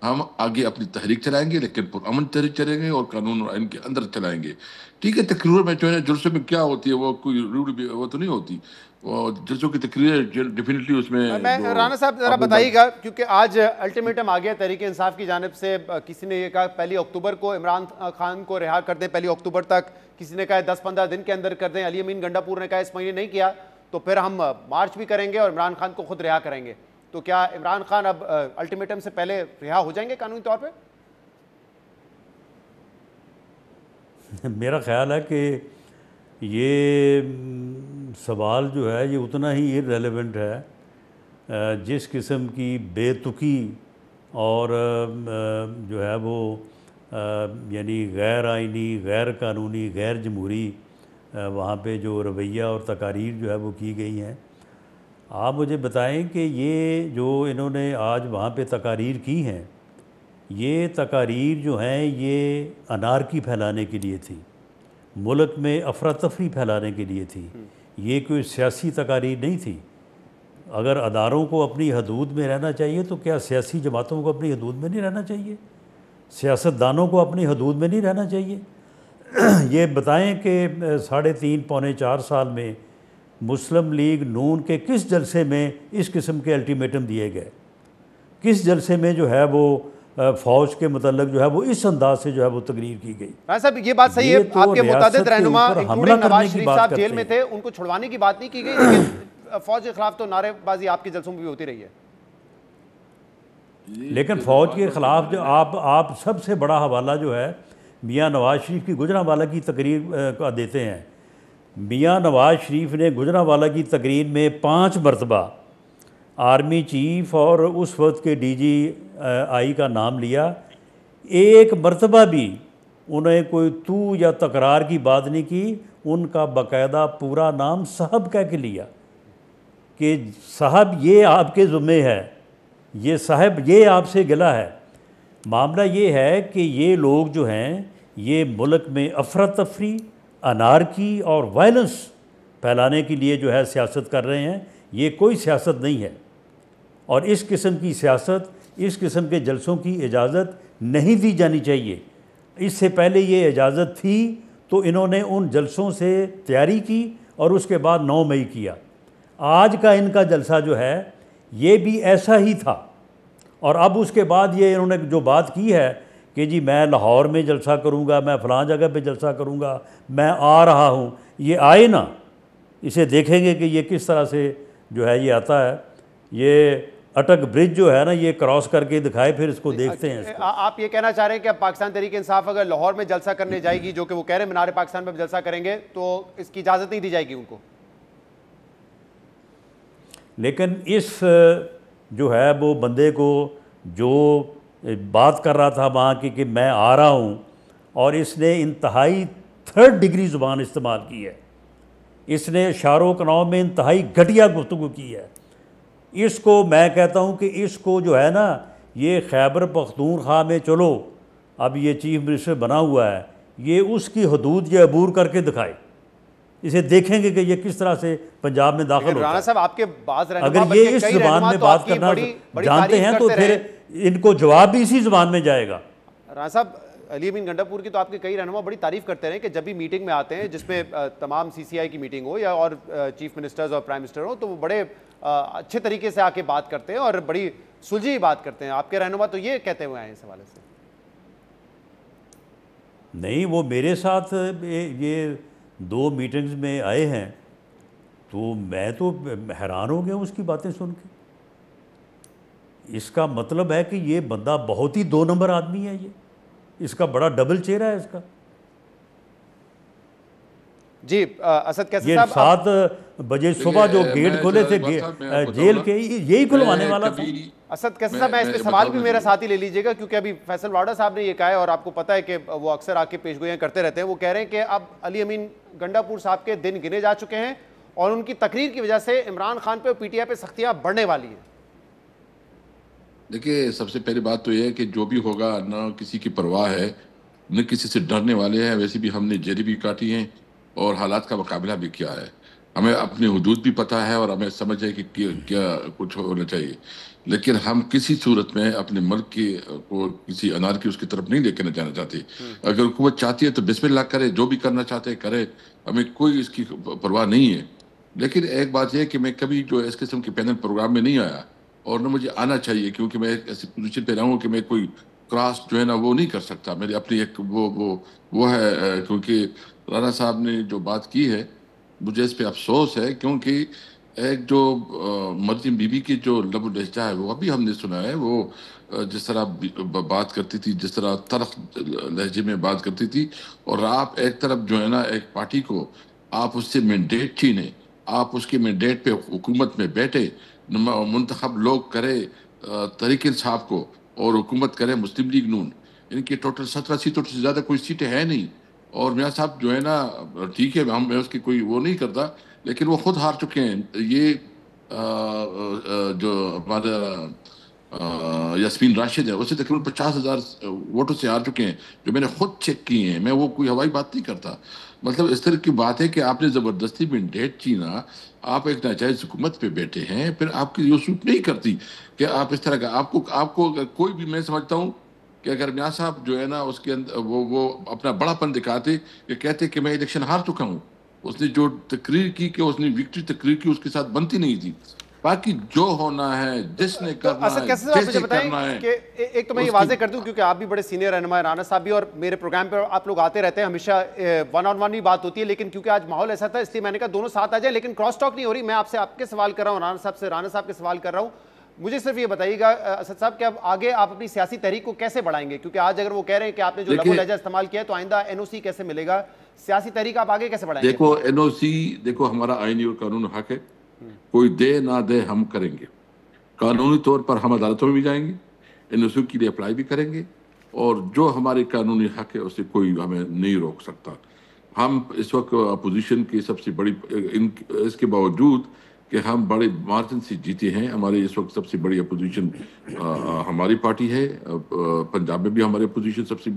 हम आगे अपनी तहरीक चलाएंगे, लेकिन पुरअमन तहरीक चलेंगे और कानून और आइन के अंदर चलाएंगे। ठीक है, तकरीर में जो है जुलसे में क्या होती है, वो कोई रूल वो तो नहीं होती, वो जुलसों की तकरीर डेफिनेटली उसमें मैं राना साहब जरा बताइएगा, क्योंकि आज अल्टीमेटम आ गया तहरीक इंसाफ की जानिब से। किसी ने ये कहा 1 अक्टूबर को इमरान खान को रिहा कर दें, 1 अक्टूबर तक, किसी ने कहा 10-15 दिन के अंदर कर दें, अली अमीन गंडापुर ने कहा इस महीने नहीं किया तो फिर हम मार्च भी करेंगे और इमरान खान को खुद रिहा करेंगे। तो क्या इमरान खान अब अल्टीमेटम से पहले रिहा हो जाएंगे कानूनी तौर पर? मेरा ख्याल है कि ये सवाल जो है ये उतना ही इररेलेवेंट है जिस किस्म की बेतुकी और जो है वो यानी गैर आइनी, गैर कानूनी, गैर जमहूरी वहाँ पे जो रवैया और तकारीर जो है वो की गई हैं। आप मुझे बताएं कि ये जो इन्होंने आज वहाँ पे तकारीर की हैं, ये तकारीर जो हैं ये अनारकी फैलाने के लिए थी, मुल्क में अफरा तफरी फैलाने के लिए थी, ये कोई सियासी तकारीर नहीं थी। अगर अदारों को अपनी हदूद में रहना चाहिए तो क्या सियासी जमातों को अपनी हदूद में नहीं रहना चाहिए? सियासतदानों को अपनी हदूद में नहीं रहना चाहिए? ये बताएं कि 3.5 पौने 4 साल में मुस्लिम लीग नून के किस जलसे में इस किस्म के अल्टीमेटम दिए गए? किस जलसे में जो है वो फ़ौज के मतलब जो है वो इस अंदाज से जो है वो तकरीर की गई? राना साहब, ये बात सही है, तो आपके मुतादिद रहनुमा हमला नवाज करने की शरीफ बात साहब करते जेल में हैं। थे, उनको छुड़वाने की बात नहीं की गई, लेकिन फौज के खिलाफ तो नारेबाजी आपके जलसों में भी होती रही है। लेकिन फ़ौज के ख़िलाफ़ जो आप सबसे बड़ा हवाला जो है मियाँ नवाज शरीफ की गुजरांवाला की तकरीर का देते हैं। मियाँ नवाज शरीफ ने गुजरांवाला की तकरीर में 5 मरतबा आर्मी चीफ और उस वक्त के DGI का नाम लिया। एक मरतबा भी उन्हें कोई तू या तकरार की बात नहीं की, उनका बाकायदा पूरा नाम साहब कह के लिया कि साहब ये आपके ज़ुम्मे है, ये साहब ये आपसे गिला है। मामला ये है कि ये लोग जो हैं ये मुल्क में अफरा तफरी, अनारकी और वायलेंस फैलाने के लिए जो है सियासत कर रहे हैं। ये कोई सियासत नहीं है और इस किस्म की सियासत, इस किस्म के जलसों की इजाज़त नहीं दी जानी चाहिए। इससे पहले ये इजाज़त थी तो इन्होंने उन जलसों से तैयारी की और उसके बाद 9 मई किया। आज का इनका जलसा जो है ये भी ऐसा ही था। और अब उसके बाद ये इन्होंने जो बात की है कि जी मैं लाहौर में जलसा करूँगा, मैं फ़लाँ जगह पे जलसा करूँगा, मैं आ रहा हूँ, ये आए ना, इसे देखेंगे कि ये किस तरह से जो है ये आता है। ये अटक ब्रिज जो है ना ये क्रॉस करके दिखाए, फिर इसको देखते हैं इसको। आप ये कहना चाह रहे हैं कि अब पाकिस्तान तहरीक इंसाफ अगर लाहौर में जलसा करने जाएगी, जो कि वो कह रहे हैं मीनार पाकिस्तान में जलसा करेंगे, तो इसकी इजाज़त नहीं दी जाएगी उनको? लेकिन इस जो है वो बंदे को जो बात कर रहा था वहाँ की कि मैं आ रहा हूँ, और इसने इंतहाई 3rd डिग्री ज़ुबान इस्तेमाल की है, इसने इशारों कनाव में इंतहाई घटिया गुफ्तगू की है। इसको मैं कहता हूँ कि इसको जो है ना ये खैबर पख्तूनख्वा में चलो अब ये चीफ मिनिस्टर बना हुआ है, ये उसकी हदूद ये अबूर करके दिखाए, इसे देखेंगे कि ये किस तरह से पंजाब में दाखिल होता राणा है। साहब आपके अगर ये इस ज़ुबान में बात करना जानते हैं तो फिर इनको जवाब भी इसी ज़ुबान में जाएगा। राणा साहब, अली अमीन गंडापुर की तो आपके कई रहनुमा बड़ी तारीफ करते रहे कि जब भी मीटिंग में आते हैं जिसमें तमाम CCI की मीटिंग हो या और चीफ मिनिस्टर्स और प्राइम मिनिस्टर हो, तो वो बड़े अच्छे तरीके से आके बात करते हैं और बड़ी सुलझी बात करते हैं। आपके रहनुमा तो ये कहते हुए आए इस हवाले से? नहीं, वो मेरे साथ ये 2 मीटिंग्स में आए हैं तो मैं तो हैरान हो गया उसकी बातें सुन के। इसका मतलब है कि ये बंदा बहुत ही 2 नंबर आदमी है, ये इसका बड़ा डबल चेहरा है इसका। जी असद कैसे ये साहब, 7 बजे सुबह जो गेट खोले थे जेल के, यही खुलवाने वाला था। असद कैसे साहब, मैं इस पे सवाल भी मेरा साथ ही ले लीजिएगा, क्योंकि अभी फैसल वाडा साहब ने ये कहा है और आपको पता है कि वो अक्सर आके पेशगोइयाँ करते रहते हैं। वो कह रहे हैं कि अब अली अमीन गंडापुर साहब के दिन गिने जा चुके हैं और उनकी तकरीर की वजह से इमरान खान पे और PTI पे सख्तियाँ बढ़ने वाली हैं। देखिए, सबसे पहली बात तो यह है कि जो भी होगा न किसी की परवाह है, न किसी से डरने वाले हैं। वैसे भी हमने जेरी भी काटी हैं और हालात का मुकाबला भी किया है। हमें अपनी हुदूद भी पता है और हमें समझ है कि क्या कुछ होना चाहिए, लेकिन हम किसी सूरत में अपने मुल्क की को किसी अनार की उसकी तरफ नहीं लेकर जाना चाहते। अगर हुकूमत चाहती है तो बिस्मिल्लाह करे, जो भी करना चाहते हैं करे, हमें कोई इसकी परवाह नहीं है। लेकिन एक बात यह है कि मैं कभी जो इस किस्म के पैनल प्रोग्राम में नहीं आया और न मुझे आना चाहिए, क्योंकि मैं ऐसी पोजीशन पे रहा हूँ कि मैं कोई क्रॉस जो है ना वो नहीं कर सकता। मेरी अपनी एक वो है, क्योंकि राणा साहब ने जो बात की है मुझे इस पे अफसोस है, क्योंकि एक जो मरियम बीबी की जो लबो लहजा है वो अभी हमने सुना है। वो जिस तरह बात करती थी, जिस तरह तल्ख लहजे में बात करती थी, और आप एक तरफ जो है ना एक पार्टी को आप उससे मैंडेट छीने, आप उसके मैंडेट पे हुकूमत में बैठे, मुंतखब लोग करे तहरीक इंसाफ को और हुकूमत करे मुस्लिम लीग नून। इनकी टोटल 17 सीटों से ज़्यादा कोई सीटें है नहीं। और मियाँ साहब जो है ना, ठीक है मैं उसकी कोई वो नहीं करता, लेकिन वो खुद हार चुके हैं। ये जो हमारा यास्मीन राशिद है उससे तकरीबन 50,000 वोटों से हार चुके हैं, जो मैंने खुद चेक किए हैं। मैं वो कोई हवाई बात नहीं करता। मतलब इस तरह की बात है कि आपने ज़बरदस्ती मैंडेट छीना, आप एक नाजायज हुकूमत पे बैठे हैं, फिर आपकी ये सूट नहीं करती कि आप इस तरह का आपको कोई भी, मैं समझता हूँ कि अगर मियाँ साहब जो है ना उसके अंदर वो अपना बड़ापन दिखाते कि कहते कि मैं इलेक्शन हार चुका हूँ, उसने जो तकरीर की कि उसने विक्ट्री तकरीर की उसके साथ बनती नहीं थी। बाकी जो होना है, जिसने करना है, जैसे करना है कि एक तो मैं ये वाजे कर दूं, क्योंकि आप भी बड़े सीनियर रहनुमा हैं, राणा साहब भी, और मेरे प्रोग्राम पे आप लोग आते रहते हैं, हमेशा 1-on-1 भी बात होती है, लेकिन क्योंकि आज माहौल ऐसा था इसलिए मैंने कहा दोनों साथ आ जाए, लेकिन क्रॉस टॉक नहीं हो रही। मैं आपसे आपके सवाल कर रहा हूँ, राणा साहब से राणा साहब के सवाल कर रहा हूँ। मुझे सिर्फ ये बताइएगा असद साहब कि अब आगे आप अपनी सियासी तहरीक को कैसे बढ़ाएंगे, क्योंकि आज अगर वो कह रहे हैं कि आपने जो लबो लहजा इस्तेमाल किया है तो आइंदा NOC कैसे मिलेगा, सियासी तहरीक आप आगे कैसे बढ़ाएंगे? देखो NOC, देखो हमारा आईनी और कानून हक है, कोई दे ना दे हम करेंगे। कानूनी तौर पर हम अदालतों में भी जाएंगे, NOC के लिए अप्लाई भी करेंगे, और जो हमारे कानूनी हक है उसे कोई हमें नहीं रोक सकता। हम इस वक्त अपोजिशन की सबसे बड़ी इसके बावजूद कि हम बड़े मार्जिन से जीते हैं, हमारे इस वक्त सबसे बड़ी अपोजिशन हमारी पार्टी है। पंजाब में भी हमारी अपोजिशन सबसे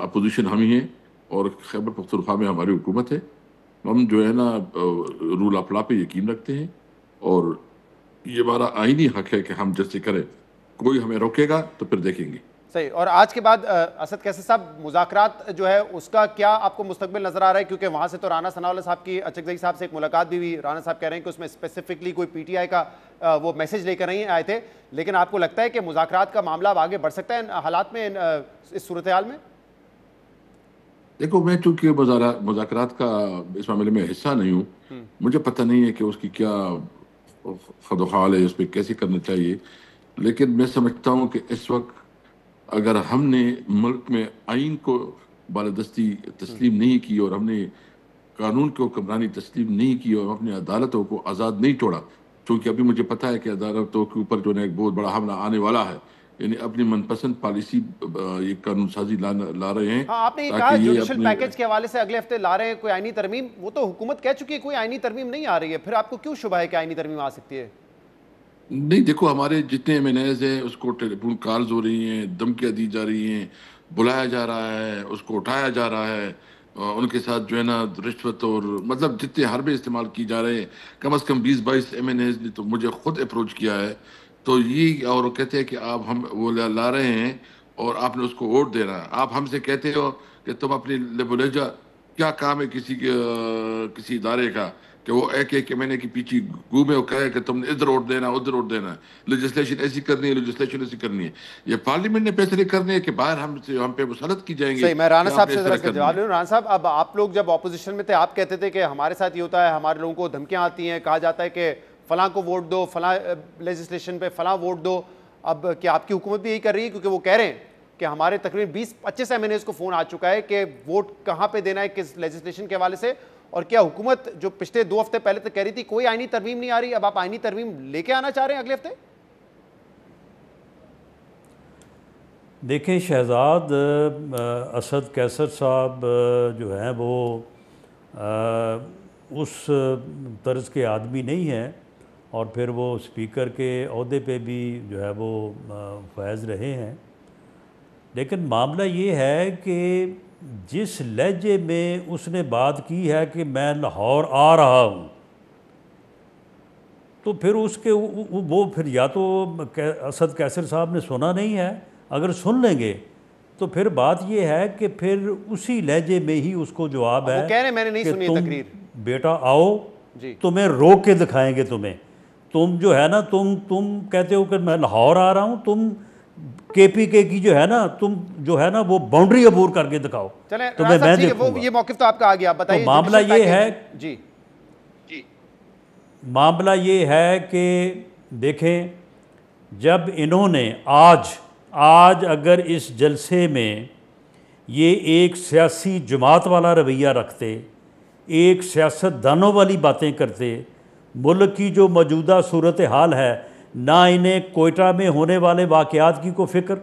अपोजिशन हम ही हैं और खैबर पख्तूनख्वा में हमारी हुकूमत है। हम जो है ना रूल ऑफ लॉ पे यकीन रखते हैं और ये हमारा आईनी हक है कि हम जैसे करें, कोई हमें रोकेगा तो फिर देखेंगे। सही। और आज के बाद असद कैसर साहब, मुज़ाकरात जो है उसका क्या आपको मुस्तकबिल नजर आ रहा है? क्योंकि वहां से तो राना सनाउल्लाह साहब की अचकज़ई साहब से एक मुलाकात भी हुई, राना साहब कह रहे हैं कि उसमें स्पेसिफिकली कोई पीटीआई का वो मैसेज लेकर नहीं आए थे, लेकिन आपको लगता है कि मुज़ाकरात का मामला अब आगे बढ़ सकता है इन हालात में, इस सूरत हाल में? देखो, मैं चूंकि मुज़ाकरात का इस मामले में हिस्सा नहीं हूँ, मुझे पता नहीं है कि उसकी क्या खदोखाल है, उस पर कैसे करना चाहिए। लेकिन मैं समझता हूँ कि इस वक्त अगर हमने मुल्क में आइन को बालादस्ती तस्लीम नहीं की और हमने कानून को हुक्मरानी तस्लीम नहीं की और अपनी अदालतों को आज़ाद नहीं छोड़ा, क्योंकि अभी मुझे पता है कि अदालतों के ऊपर जो है एक बहुत बड़ा हमला आने वाला है, यानी अपनी मनपसंद पॉलिसी ये कानून साजी ला रहे हैं। हाँ, आपने ये कहा जुडिशल पैकेज के हवाले से अगले हफ्ते ला रहे हैं कोई आईनी तरमीम, वो तो हुकूमत कह चुकी है कोई आईनी तरमीम नहीं आ रही है, फिर आपको क्यों शुबह है कि आईनी तरमीम आ सकती है? नहीं, देखो, हमारे जितने एमएनएज हैं उसको टेलीफोन कॉल्स हो रही हैं, धमकियाँ दी जा रही हैं, बुलाया जा रहा है, उसको उठाया जा रहा है, उनके साथ जो है ना रिश्वत और मतलब जितने हरबे इस्तेमाल की जा रहे हैं। कम से कम 20-22 एमएनएज ने तो मुझे खुद अप्रोच किया है, तो ये और वो कहते हैं कि आप हम वो ला रहे हैं और आपने उसको वोट देना है। आप हमसे कहते हो कि तुम अपनी लेबुलेजा क्या काम है किसी इदारे का कि वो एक महीने की पीछे घूमे और कहे कि तुमने इधर वोट देना उधर वोट देना है, लेजिस्लेशन ऐसी करनी है, लेजिस्लेशन ऐसी करनी है। ये पार्लियामेंट ने फैसले करने हैं कि बाहर हम पे मुसलत की जाएंगी। सही। मैं राना साहब से जरा जवाब लूं। राना साहब, अब आप लोग जब ऑपोजिशन में थे आप कहते थे कि हमारे साथ ये होता है, हमारे लोगों को धमकियां आती हैं, कहा जाता है कि फलां को वोट दो, फलां लेजिस्लेशन पे फलां वोट दो। अब क्या आपकी हुकूमत भी यही कर रही है? क्योंकि वो कह रहे हैं कि हमारे तकरीबन 20-25 एमएनएज को फोन आ चुका है कि वोट कहां पे देना है, किस लेजिस्लेशन के हवाले से। और क्या हुकूमत जो पिछले 2 हफ्ते पहले तक कह रही थी कोई आईनी तरमीम नहीं आ रही, अब आप आईनी तरमीम लेके आना चाह रहे हैं अगले हफ्ते? देखें, शहजाद असद कैसर साहब जो हैं वो उस तर्ज के आदमी नहीं हैं और फिर वो स्पीकर के ओहदे पे भी जो है वो फैज़ रहे हैं। लेकिन मामला ये है कि जिस लहजे में उसने बात की है कि मैं लाहौर आ रहा हूँ, तो फिर उसके वो फिर या तो असद कैसर साहब ने सुना नहीं है, अगर सुन लेंगे तो फिर बात ये है कि फिर उसी लहजे में ही उसको जवाब है, कह रहे मैंने नहीं सुनी तकरीर, बेटा आओ जी, तुम्हें रोक के दिखाएंगे तुम्हें। तुम जो है ना तुम कहते हो कि मैं लाहौर आ रहा हूँ, तुम केपीके की जो है ना तुम जो है ना वो बाउंड्री अबूर करके दिखाओ, तुम्हें मैं देखूंगा। ये मौक़िफ़ तो आपका आ गया, बताइए। तो मामला ये है जी, मामला ये है कि देखें, जब इन्होंने आज अगर इस जलसे में ये एक सियासी जमात वाला रवैया रखते, एक सियासतदानों वाली बातें करते, मुल्क की जो मौजूदा सूरत हाल है, ना इन्हें कोयटा में होने वाले वाक़यात की को फ़िक्र,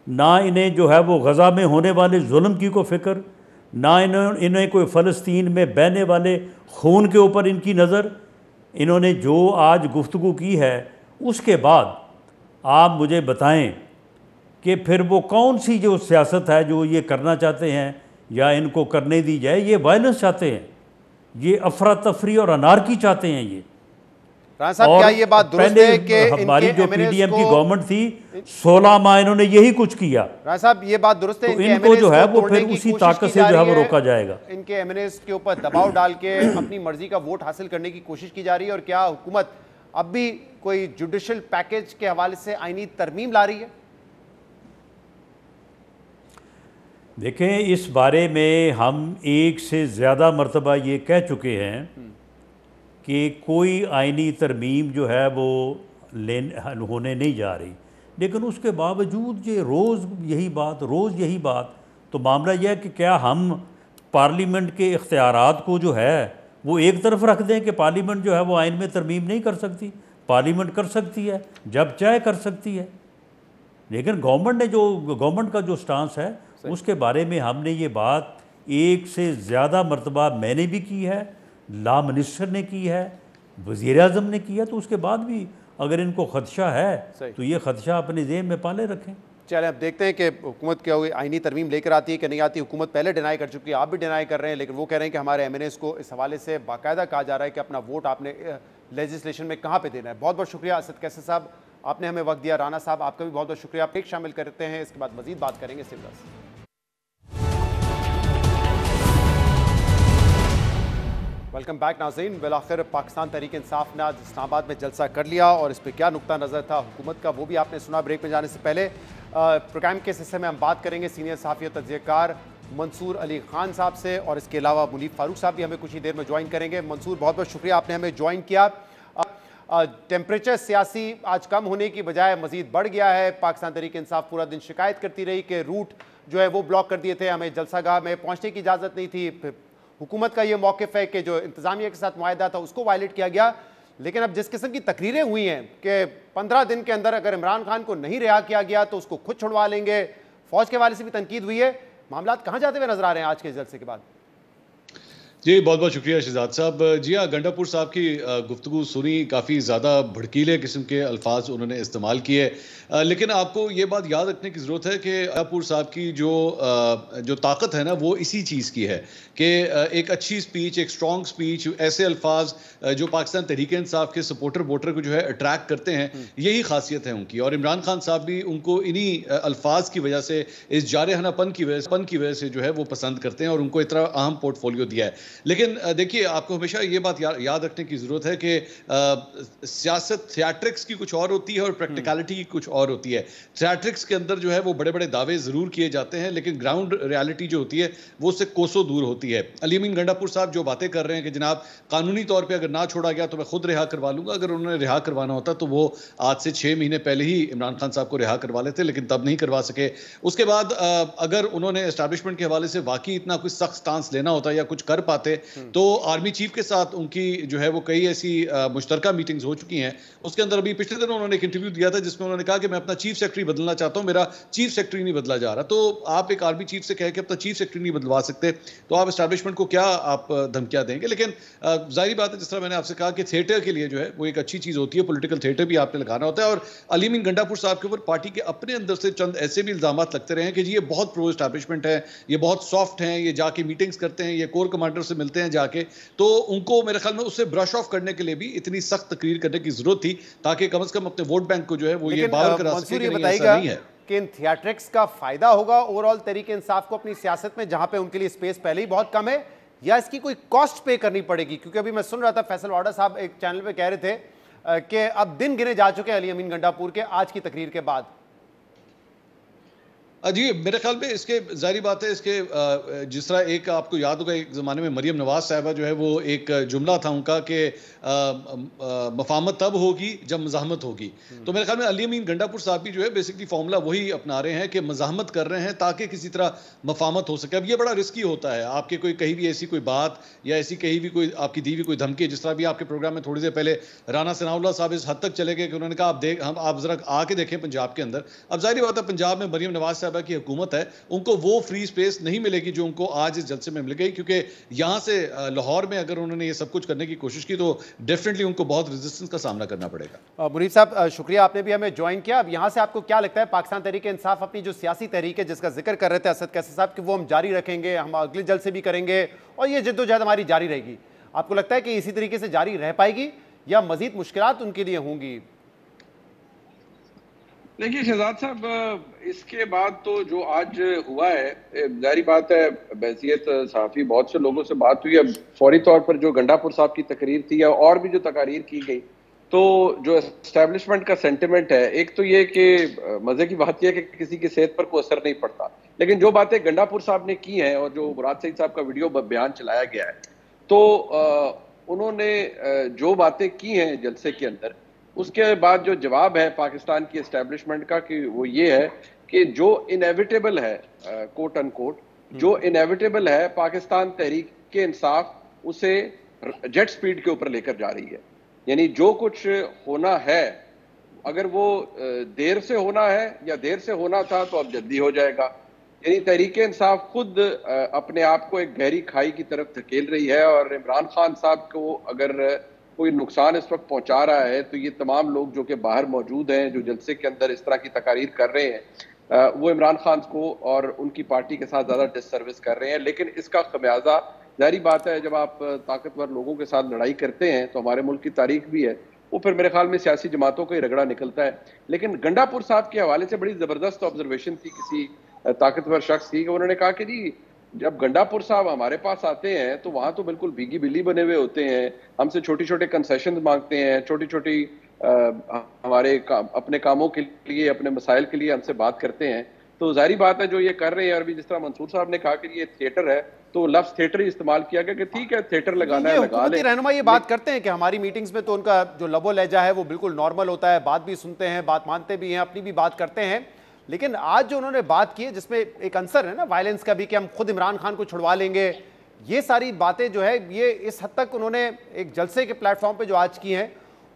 ना इन्हें जो है वो गज़ा में होने वाले जुल्म की को फ़िक्र, ना इन्हें कोई फ़लस्तीन में बहने वाले खून के ऊपर इनकी नज़र। इन्होंने जो आज गुफ्तगू की है उसके बाद आप मुझे बताएं कि फिर वो कौन सी जो सियासत है जो ये करना चाहते हैं या इनको करने दी जाए। ये वायलेंस चाहते हैं, ये अफरा तफरी और अनारकी चाहते हैं ये। राना साहब, क्या ये बात दुरुस्त है कि हमारी जो पीडीएम की गवर्नमेंट थी 16 माह इन्होंने यही कुछ किया। राना साहब, ये बात दुरुस्त है, तो इनको जो है वो फिर उसी ताकत से जो है वो रोका जाएगा। इनके एमएनएस के ऊपर दबाव डाल के अपनी मर्जी का वोट हासिल करने की कोशिश की जा रही है। और क्या हुकूमत अब भी कोई जुडिशल पैकेज के हवाले से आईनी तरमीम ला रही है? देखें, इस बारे में हम एक से ज़्यादा मरतबा ये कह चुके हैं कि कोई आईनी तरमीम जो है वो होने नहीं जा रही, लेकिन उसके बावजूद ये रोज़ यही बात, तो मामला यह है कि क्या हम पार्लियामेंट के इख्तियारात को जो है वो एक तरफ रख दें कि पार्लियामेंट जो है वो आइन में तरमीम नहीं कर सकती? पार्लियामेंट कर सकती है, जब चाहे कर सकती है। लेकिन गवर्नमेंट का जो स्टांस है उसके बारे में हमने ये बात एक से ज़्यादा मरतबा मैंने भी की है, लॉ मिनिस्टर ने की है, वज़ीर आज़म ने की है, तो उसके बाद भी अगर इनको खदशा है तो ये खदशा अपने ज़हन में पाले रखें। चलें अब देखते हैं कि हुकूमत क्या हुई, आईनी तरमीम लेकर आती है कि नहीं आती। हुकूमत पहले डिनाई कर चुकी है, आप भी डिनाई कर रहे हैं, लेकिन वो कह रहे हैं कि हमारे एमएनएस को इस हवाले से बाकायदा कहा जा रहा है कि अपना वोट आपने लेजिस्लेशन में कहाँ पे देना है। बहुत बहुत शुक्रिया असद कैसर साहब, आपने हमें वक्त दिया। राना साहब आपका भी बहुत बहुत शुक्रिया। आप एक शामिल करते हैं, इसके बाद मजीद बात करेंगे सिविल से। वेलकम बैक नाज़रीन। बिलाखिर पाकिस्तान तहरीक इंसाफ ने आज इस्लामाबाद में जलसा कर लिया और इस पर क्या नुक्ता नज़र था हुकूमत का वो भी आपने सुना। ब्रेक में जाने से पहले प्रोग्राम के हिस्से में हम बात करेंगे सीनियर सहाफ़ी और तज्ज़ियाकार मंसूर अली खान साहब से, और इसके अलावा मुनीफ फारूक साहब भी हमें कुछ ही देर में ज्वाइन करेंगे। मंसूर, बहुत बहुत शुक्रिया आपने हमें ज्वाइन किया। टेम्परेचर सियासी आज कम होने की बजाय मज़ीद बढ़ गया है। पाकिस्तान तहरीक इंसाफ पूरा दिन शिकायत करती रही कि रूट जो है वो ब्लॉक कर दिए थे, हमें जलसागाह में पहुँचने की इजाज़त नहीं थी। हुकूमत का ये मौक़िफ़ है कि जो इंतज़ामिया के साथ मुआहदा था उसको वायलेट किया गया। लेकिन अब जिस किस्म की तकरीरें हुई हैं कि 15 दिन के अंदर अगर इमरान खान को नहीं रिहा किया गया तो उसको खुद छुड़वा लेंगे, फ़ौज के हवाले से भी तनकीद हुई है, मामलात कहाँ जाते हुए नजर आ रहे हैं आज के जलसे के बाद? जी बहुत बहुत शुक्रिया शहजाद साहब। जी हाँ, गंडापुर साहब की गुफ्तगू सुनी, काफ़ी ज़्यादा भड़कीले किस्म के अल्फाज उन्होंने इस्तेमाल किए, लेकिन आपको ये बात याद रखने की ज़रूरत है कि गंडापुर साहब की जो ताकत है ना वो इसी चीज़ की है कि एक अच्छी स्पीच, एक स्ट्रॉन्ग स्पीच, ऐसे अल्फाज जो पाकिस्तान तहरीक इंसाफ के सपोर्टर वोटर को जो है अट्रैक्ट करते हैं, यही खासियत है उनकी। और इमरान खान साहब भी उनको इन्हीं अल्फाज की वजह से, इस जारहानापन की वजह से जो है वो पसंद करते हैं और उनको इतना अहम पोर्टफोलियो दिया है। लेकिन देखिए, आपको हमेशा ये बात याद रखने की ज़रूरत है कि सियासत थिएट्रिक्स की कुछ और होती है और प्रैक्टिकलिटी की कुछ और होती है। थिएट्रिक्स के अंदर जो है वो बड़े बड़े दावे ज़रूर किए जाते हैं, लेकिन ग्राउंड रियलिटी जो होती है वो उससे कोसों दूर होती है। अली अमीन गंडापुर साहब जो बातें कर रहे हैं कि जनाब कानूनी तौर पर अगर ना छोड़ा गया तो मैं खुद रिहा करवा लूंगा, अगर उन्होंने रिहा करवाना होता तो वो आज से 6 महीने पहले ही इमरान खान साहब को रिहा करवा लेते, लेकिन तब नहीं करवा सके। उसके बाद अगर उन्होंने एस्टैब्लिशमेंट के हवाले से वाकई इतना कुछ सख्त स्टांस लेना होता या कुछ कर पाते तो आर्मी चीफ के साथ उनकी जो है वो कई ऐसी मुश्तरका मीटिंग्स हो चुकी हैं। उसके अंदर अभी पिछले दिन उन्होंने एक इंटरव्यू दिया था जिसमें उन्होंने कहा कि मैं अपना चीफ सेक्रेटरी बदलना चाहता हूं, मेरा चीफ सेक्रेटरी नहीं बदला जा रहा। तो आप एक आर्मी चीफ से कह के अपना चीफ सेक्रेटरी नहीं बदलवा सकते तो आप एस्टैब्लिशमेंट को क्या आप धमकियां देंगे? लेकिन जाहिर बात है, जिस तरह मैंने आपसे कहा कि थिएटर के लिए जो है वो एक अच्छी चीज होती है, पॉलिटिकल थिएटर भी आपने लगाना होता है। और अली अमीन गंडापुर साहब के ऊपर पार्टी के अपने अंदर से चंद ऐसे भी इल्जाम लगते रहे हैं कि जी ये बहुत प्रो एस्टैब्लिशमेंट है, ये बहुत सॉफ्ट हैं, ये जाके मीटिंग्स करते हैं, ये कोर कमांडर से मिलते हैं जाके, तो उनको मेरे ख्याल में उससे ब्रश ऑफ करने के लिए भी इतनी सख्त तकरीर करने की जरूरत थी ताकि कम से कम अपने वोट बैंक को जो है वो ये बावर करा सके कि नहीं, ऐसा नहीं है कि इन थिएट्रिक्स का फायदा होगा ओवरऑल तहरीक इंसाफ को अपनी सियासत में, जहां पे उनके लिए स्पेस पहले ही बहुत कम है, या इसकी कोई कॉस्ट पे करनी पड़ेगी? क्योंकि अभी मैं सुन रहा था फैसल वाडा साहब एक चैनल पे कह रहे थे कि अब दिन गिने जा चुके हैं अली अमीन गंडापुर के आज की तकरीर के बाद। जी मेरे ख्याल में इसके जारी बात है, इसके जिस तरह एक आपको याद होगा एक ज़माने में मरियम नवाज साहबा जो है वो एक जुमला था उनका कि मफामत तब होगी जब मज़ाहमत होगी। तो मेरे ख्याल में अली अमीन गंडापुर साहब भी जो है बेसिकली फॉर्मूला वही अपना रहे हैं कि मज़ाहमत कर रहे हैं ताकि किसी तरह मफामत हो सके। अब ये बड़ा रिस्की होता है, आपके कोई कहीं भी ऐसी कोई बात या ऐसी कहीं भी कोई आपकी दी हुई कोई धमकी, जिस तरह भी आपके प्रोग्राम में थोड़ी देर पहले राना सनाउल्लाह साहब इस हद तक चले गए कि उन्होंने कहा आप ज़रा आके देखें पंजाब के अंदर। अब जाहिर बात है पंजाब में मरियम नवाज साहबा की हुकूमत है, उनको वो फ्री स्पेस नहीं मिलेगी जो उनको आज इस जलसे में मिल गई, क्योंकि यहां से लाहौर में अगर उन्होंने ये सब कुछ करने की कोशिश की तो डेफिनेटली उनको बहुत रेजिस्टेंस का सामना करना पड़ेगा। मुनीफ साहब शुक्रिया, आपने भी हमें ज्वाइन किया। अब यहां से आपको क्या लगता है पाकिस्तान तहरीक इंसाफ अपनी जो सियासी तहरीक है जिसका जिक्र कर रहे थे असद कैसर साहब कि वो हम जारी रखेंगे, हम अगले जलसे भी करेंगे और ये जद्दोजहद हमारी जारी रहेगी, आपको लगता है कि इसी तरीके से जारी रह पाएगी या मजीद मुश्किलात उनके लिए होंगी? देखिए शहजाद साहब, इसके बाद तो जो आज हुआ है, जाहिर बात है बैसियत सहाफ़ी बहुत से लोगों से बात हुई। अब फौरी तौर पर जो गंडापुर साहब की तकरीर थी या और भी जो तकारीर की गई, तो जो एस्टैब्लिशमेंट का सेंटिमेंट है, एक तो ये कि मज़े की बात यह है कि किसी की सेहत पर कोई असर नहीं पड़ता, लेकिन जो बातें गंडापुर साहब ने की हैं और जो मुराद सईद साहब का वीडियो बयान चलाया गया है, तो उन्होंने जो बातें की हैं जलसे के अंदर, उसके बाद जो जवाब है पाकिस्तान की एस्टैब्लिशमेंट का कि वो ये है कि जो इनएविटेबल है, कोट अनकोट, जो इनएविटेबल है पाकिस्तान तहरीक के इंसाफ उसे जेट स्पीड के ऊपर लेकर जा रही है। यानी जो कुछ होना है अगर वो देर से होना है या देर से होना था तो अब जल्दी हो जाएगा। यानी तहरीक इंसाफ खुद अपने आप को एक गहरी खाई की तरफ धकेल रही है, और इमरान खान साहब को अगर कोई नुकसान इस वक्त पहुंचा रहा है तो ये तमाम लोग जो कि बाहर मौजूद हैं, जो जलसे के अंदर इस तरह की तकारीर कर रहे हैं, वो इमरान खान को और उनकी पार्टी के साथ ज़्यादा डिससर्विस कर रहे हैं। लेकिन इसका खमियाजा जारी बात है, जब आप ताकतवर लोगों के साथ लड़ाई करते हैं तो हमारे मुल्क की तारीख भी है, वो फिर मेरे ख्याल में सियासी जमातों का ही रगड़ा निकलता है। लेकिन गंडापुर साहब के हवाले से बड़ी ज़बरदस्त ऑब्जर्वेशन थी किसी ताकतवर शख्स की, उन्होंने कहा कि जी जब गंडापुर साहब हमारे पास आते हैं तो वहाँ तो बिल्कुल भीगी बिल्ली बने हुए होते हैं, हमसे छोटी छोटे कंसेशन मांगते हैं, छोटी छोटी अपने कामों के लिए, अपने मसाइल के लिए हमसे बात करते हैं। तो जाहिर बात है जो ये कर रहे हैं, और भी जिस तरह मंसूर साहब ने कहा कि ये थिएटर है, तो लफ्ज थिएटर ही इस्तेमाल किया गया कि ठीक है थिएटर लगाना है लगा ले। रहनुमा ये बात करते हैं कि हमारी मीटिंग्स में तो उनका जो लबो लहजा है वो बिल्कुल नॉर्मल होता है, बात भी सुनते हैं, बात मानते भी हैं, अपनी भी बात करते हैं। लेकिन आज जो उन्होंने बात की है जिसमें एक आंसर है ना वायलेंस का भी, कि हम खुद इमरान खान को छुड़वा लेंगे, ये सारी बातें जो है ये इस हद तक उन्होंने एक जलसे के प्लेटफॉर्म पे जो आज की हैं,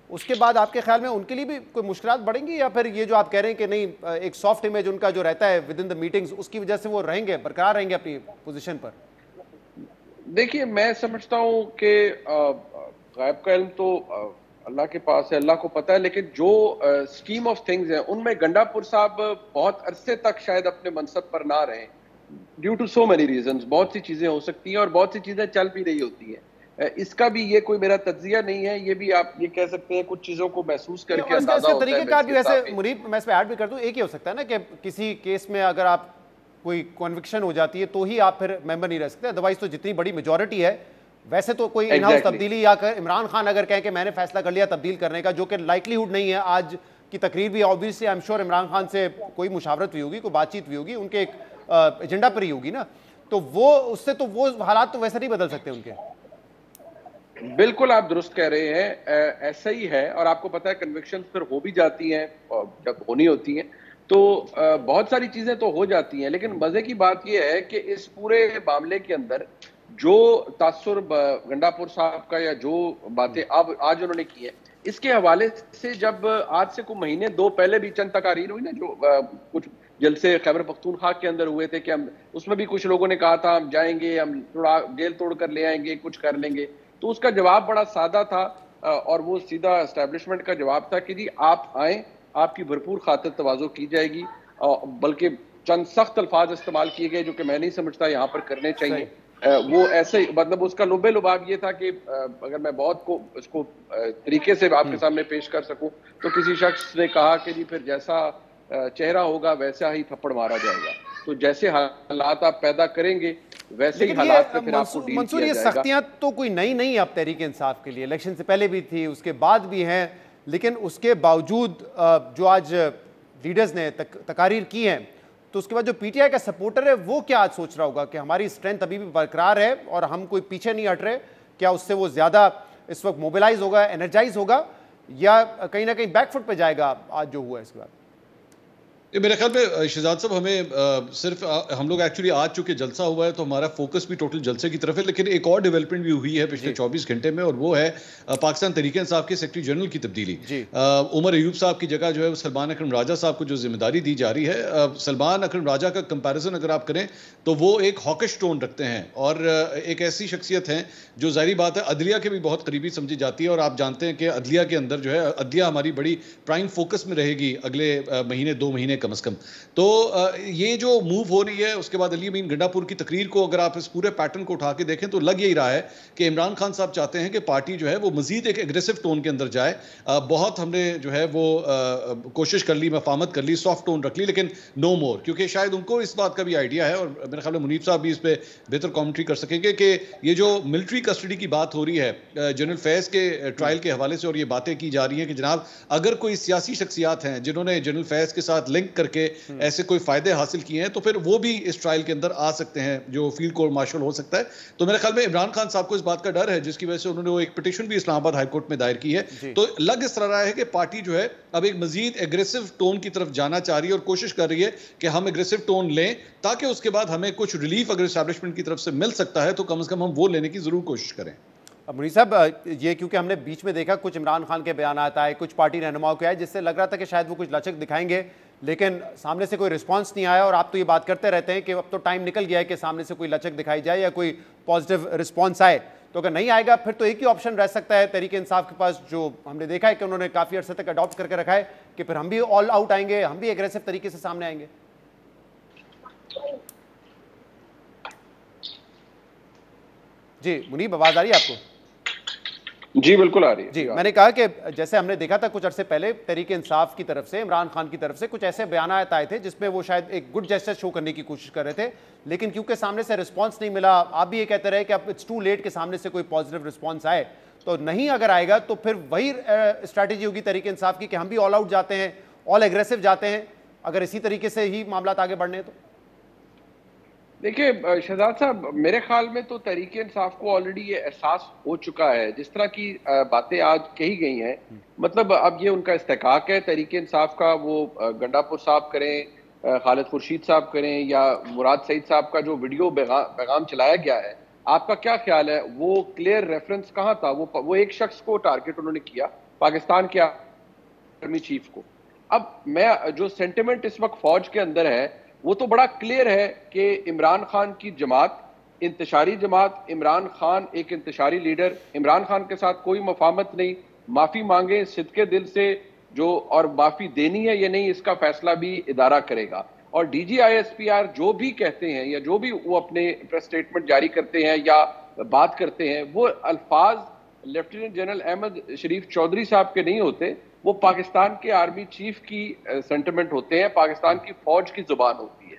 उसके बाद आपके ख्याल में उनके लिए भी कोई मुश्किलात बढ़ेंगी, या फिर ये जो आप कह रहे हैं कि नहीं एक सॉफ्ट इमेज उनका जो रहता है विद इन द मीटिंग्स, उसकी वजह से वो रहेंगे, बरकरार रहेंगे अपनी पोजीशन पर? देखिए मैं समझता हूँ कि गायब का इल्म तो अल्लाह के पास है, अल्लाह को पता है, लेकिन जो स्कीम ऑफ थिंग्स है उनमें गंडापुर साहब बहुत अरसे तक शायद अपने मनसब पर ना रहें, due to so many reasons. बहुत सी चीजें हो सकती हैं और बहुत सी चीजें चल भी रही होती हैं। इसका भी ये कोई मेरा तज्जिया नहीं है, ये भी आप ये कह सकते हैं कुछ चीजों को महसूस करके अंदाजा होता है। का भी वैसे मुनीब, मैं इस पे ऐड भी कर दूं, एक ही हो सकता है ना कि किसी केस में अगर आप कोई कन्विक्शन हो जाती है तो ही आप फिर मेंबर नहीं रह सकते, अदरवाइज तो जितनी बड़ी मेजॉरिटी है वैसे तो कोई इन हाउस तब्दीली, या इमरान खान अगर कहें कि मैंने फैसला कर लिया तब्दील करने का, जो कि लाइकलीहुड नहीं है। आज की तकरीर भी obviously I am sure Imran Khan से कोई मुशावरत हुई होगी, कोई बातचीत हुई होगी, उनके एक एजेंडा पर ही होगी ना, तो वो उससे तो वो हालात तो वैसे नहीं बदल सकते उनके। बिल्कुल आप दुरुस्त कह रहे हैं, ऐसा ही है। और आपको पता है कन्विक्शन फिर हो भी जाती हैं, जब होनी होती हैं तो बहुत सारी चीजें तो हो जाती हैं। लेकिन मजे की बात यह है कि इस पूरे मामले के अंदर जो तासुर गंडापुर साहब का, या जो बातें अब आज उन्होंने की है, इसके हवाले से जब आज से कुछ महीने दो पहले भी चंद तकारीर हुई ना, जो कुछ जलसे खैबर पख्तूनख्वा के अंदर हुए थे, कि हम उसमें भी कुछ लोगों ने कहा था हम जाएंगे, हम थोड़ा जेल तोड़ कर ले आएंगे, कुछ कर लेंगे, तो उसका जवाब बड़ा सादा था और वो सीधा एस्टेब्लिशमेंट का जवाब था कि जी आप आए, आपकी भरपूर खातिर तवाज़ो की जाएगी। बल्कि चंद सख्त अल्फाज इस्तेमाल किए गए जो कि मैं नहीं समझता यहाँ पर करने चाहिए। वो ऐसे मतलब उसका लुबे लुबाब ये था कि अगर मैं बहुत को इसको तरीके से आपके सामने पेश कर सकूं तो किसी शख्स ने कहा कि जी फिर जैसा चेहरा होगा वैसा ही थप्पड़ मारा जाएगा। तो जैसे हालात आप पैदा करेंगे वैसे ही हालात में फिर आपको डील किया जाएगा। ये सख्तियां तो कोई नई नहीं अब तहरीक इंसाफ के लिए, इलेक्शन से पहले भी थी, उसके बाद भी हैं, लेकिन उसके बावजूद जो आज लीडर्स ने तकारीर की हैं, तो उसके बाद जो पीटीआई का सपोर्टर है वो क्या आज सोच रहा होगा कि हमारी स्ट्रेंथ अभी भी बरकरार है और हम कोई पीछे नहीं हट रहे? क्या उससे वो ज़्यादा इस वक्त मोबिलाइज होगा, एनर्जाइज होगा, या कहीं ना कहीं बैकफुट पे जाएगा आज जो हुआ है इसके बाद? मेरे ख्याल में शहजाद साहब हमें सिर्फ हम लोग एक्चुअली आज चूंकि जलसा हुआ है तो हमारा फोकस भी टोटल जलसे की तरफ है, लेकिन एक और डेवलपमेंट भी हुई है पिछले 24 घंटे में, और वो है पाकिस्तान तहरीक इंसाफ के सेक्रेटरी जनरल की तब्दीली। उमर अयूब साहब की जगह जो है सलमान अकरम राजा साहब को जो जिम्मेदारी दी जा रही है, सलमान अकरम राजा का कंपेरिजन अगर आप करें तो वो एक हॉकिश टोन रखते हैं और एक ऐसी शख्सियत हैं जो जाहिर बात है अदलिया के भी बहुत करीबी समझी जाती है। और आप जानते हैं कि अदलिया के अंदर जो है अदलिया हमारी बड़ी प्राइम फोकस में रहेगी अगले महीने 2 महीने कम से कम। तो ये जो मूव हो रही है, उसके बाद अली अमीन गंडापुर की तकरीर को अगर आप इस पूरे पैटर्न को उठा के देखें तो लग यही रहा है कि इमरान खान साहब चाहते हैं कि पार्टी जो है वो मजीद एक एग्रेसिव टोन के अंदर जाए। बहुत हमने जो है वो कोशिश कर ली, मफामत कर ली, सॉफ्ट टोन रख ली, लेकिन नो मोर, क्योंकि शायद उनको इस बात का भी आइडिया है, और मेरे ख्याल में मुनीब साहब भी इस पर बेहतर कॉमेंट्री कर सकेंगे कि ये जो मिलिट्री कस्टडी की बात हो रही है जनरल फैज के ट्रायल के हवाले से, और ये बातें की जा रही हैं कि जनाब अगर कोई सियासी शख्सियात हैं जिन्होंने जनरल फैज के साथ लिंक करके ऐसे कोई फायदे हासिल किए हैं तो फिर वो भी इस ट्रायल के अंदर आ सकते हैं, जो फील्ड कोर्ट मार्शल हो सकता है। तो मेरे ख्याल में इमरान खान साहब को इस बात का डर है, जिसकी वजह से उन्होंने वो एक पिटीशन भी इस्लामाबाद हाईकोर्ट में दायर की है। तो लग इस तरह रहा है कि पार्टी जो है अब एक मजीद एग्रेसिव टोन की तरफ जाना चाह रही है और कोशिश कर रही है कि हम एग्रेसिव टोन लें, ताकि उसके बाद हमें कुछ रिलीफ अगर एस्टैब्लिशमेंट की तरफ से मिल सकता है तो कम से कम हम वो लेने की जरूर कोशिश करें। मुनीर साहब, ये क्योंकि हमने बीच में देखा कुछ इमरान खान के बयान आता है, कुछ पार्टी रहनुमाओं के आए, जिससे लग रहा था कि शायद वो कुछ लचक दिखाएंगे, लेकिन सामने से कोई रिस्पांस नहीं आया। और आप तो ये बात करते रहते हैं कि अब तो टाइम निकल गया है कि सामने से कोई लचक दिखाई जाए या कोई पॉजिटिव रिस्पांस आए। तो अगर नहीं आएगा फिर तो एक ही ऑप्शन रह सकता है तहरीक इंसाफ के पास, जो हमने देखा है कि उन्होंने काफ़ी अरसे तक अडॉप्ट करके रखा है, कि फिर हम भी ऑल आउट आएंगे, हम भी एग्रेसिव तरीके से सामने आएंगे। जी मुनीब, आवाज़ आ रही है आपको? जी बिल्कुल आ रही है। जी, मैंने कहा कि जैसे हमने देखा था कुछ अरसे पहले तहरीक इंसाफ की तरफ से, इमरान खान की तरफ से कुछ ऐसे बयान आए थे जिसमें वो शायद एक गुड जेस्चर शो करने की कोशिश कर रहे थे, लेकिन क्योंकि सामने से रिस्पांस नहीं मिला, आप भी ये कहते रहे कि अब इट्स टू लेट के सामने से कोई पॉजिटिव रिस्पांस आए, तो नहीं अगर आएगा तो फिर वही स्ट्रैटेजी होगी तहरीक इंसाफ की कि हम भी ऑल आउट जाते हैं, ऑल एग्रेसिव जाते हैं, अगर इसी तरीके से ही मामला आगे बढ़ने। तो देखिए शहजाद साहब, मेरे ख्याल में तो तहरीक इंसाफ को ऑलरेडी ये एहसास हो चुका है, जिस तरह की बातें आज कही गई हैं, मतलब अब ये उनका इस्तेकाक है तहरीक इंसाफ का, वो गंडापुर साहब करें, खालिद खुर्शीद साहब करें, या मुराद सईद साहब का जो वीडियो पैगाम चलाया गया है, आपका क्या ख्याल है? वो क्लियर रेफरेंस कहाँ था? वो एक शख्स को टारगेट उन्होंने किया, पाकिस्तान के आर्मी चीफ को। अब मैं जो सेंटिमेंट इस वक्त फौज के अंदर है वो तो बड़ा क्लियर है कि इमरान खान की जमात, इंतशारी जमात, इमरान खान एक इंतशारी लीडर, इमरान खान के साथ कोई मफामत नहीं, माफ़ी मांगे सिद्के दिल से जो, और माफ़ी देनी है या नहीं इसका फैसला भी इदारा करेगा। और DGISPR जो भी कहते हैं या जो भी वो अपने प्रेस स्टेटमेंट जारी करते हैं या बात करते हैं, वो अल्फाज लेफ्टिनेंट जनरल अहमद शरीफ चौधरी साहब के नहीं होते, वो पाकिस्तान के आर्मी चीफ की सेंटिमेंट होते हैं, पाकिस्तान की फौज की जुबान होती है।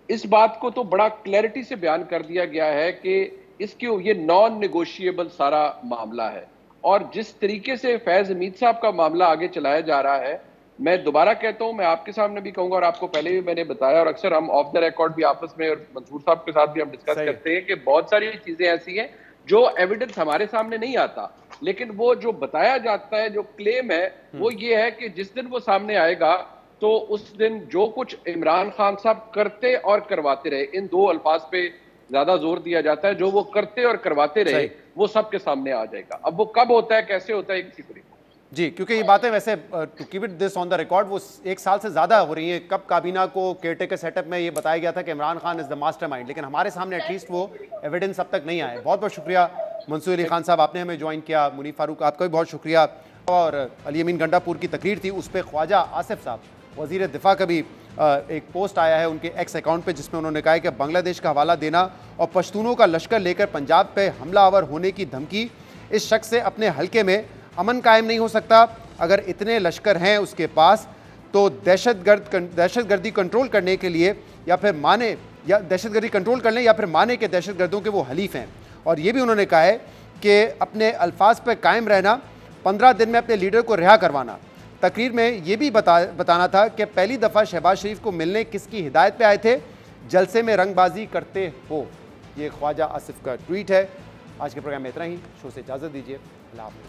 इस बात को तो बड़ा क्लैरिटी से बयान कर दिया गया है कि इसके ये नॉन नेगोशिएबल सारा मामला है। और जिस तरीके से फैज हमीद साहब का मामला आगे चलाया जा रहा है, मैं दोबारा कहता हूं, मैं आपके सामने भी कहूंगा और आपको पहले भी मैंने बताया, और अक्सर हम ऑफ द रिकॉर्ड भी आपस में और मंसूर साहब के साथ भी हम डिस्कस करते हैं कि बहुत सारी चीजें ऐसी हैं जो एविडेंस हमारे सामने नहीं आता, लेकिन वो जो बताया जाता है, जो क्लेम है, वो ये है कि जिस दिन वो सामने आएगा तो उस दिन जो कुछ इमरान खान साहब करते और करवाते रहे, इन दो अल्फाज पे ज्यादा जोर दिया जाता है, जो वो करते और करवाते रहे वो सबके सामने आ जाएगा। अब वो कब होता है, कैसे होता है, किसी को नहीं। जी, क्योंकि ये बातें वैसे to keep it this on the record वो एक साल से ज़्यादा हो रही हैं। कब काबीना को केयरटेकर सेटअप में ये बताया गया था कि Imran Khan is the mastermind, लेकिन हमारे सामने एटलीस्ट वो एविडेंस अब तक नहीं आए। बहुत बहुत शुक्रिया मंसूर अली खान साहब, आपने हमें ज्वाइन किया। मुनीफ फारूक, आपका भी बहुत शुक्रिया। और अली अमीन गंडापुर की तकरीर थी, उस पर ख्वाजा आसिफ साहब वज़ीर दिफा का भी एक पोस्ट आया है उनके एक्स अकाउंट पे, जिसमें उन्होंने कहा है कि बांग्लादेश का हवाला देना और पश्तूनों का लश्कर लेकर पंजाब पे हमलावर होने की धमकी, इस शख्स से अपने हल्के में अमन कायम नहीं हो सकता। अगर इतने लश्कर हैं उसके पास तो दहशतगर्दी कंट्रोल करने के लिए या फिर माने या दहशतगर्दी कंट्रोल कर लें या फिर माने के दहशतगर्दों के वो हलीफ हैं। और ये भी उन्होंने कहा है कि अपने अल्फाज पर कायम रहना, 15 दिन में अपने लीडर को रिहा करवाना। तकरीर में ये भी बताना था कि पहली दफ़ा शहबाज शरीफ को मिलने किसकी हिदायत पे आए थे, जलसे में रंगबाजी करते हो। ये ख्वाजा आसिफ का ट्वीट है। आज के प्रोग्राम में इतना ही। शो से इजाज़त दीजिए। अल्लाह हाफ़िज़।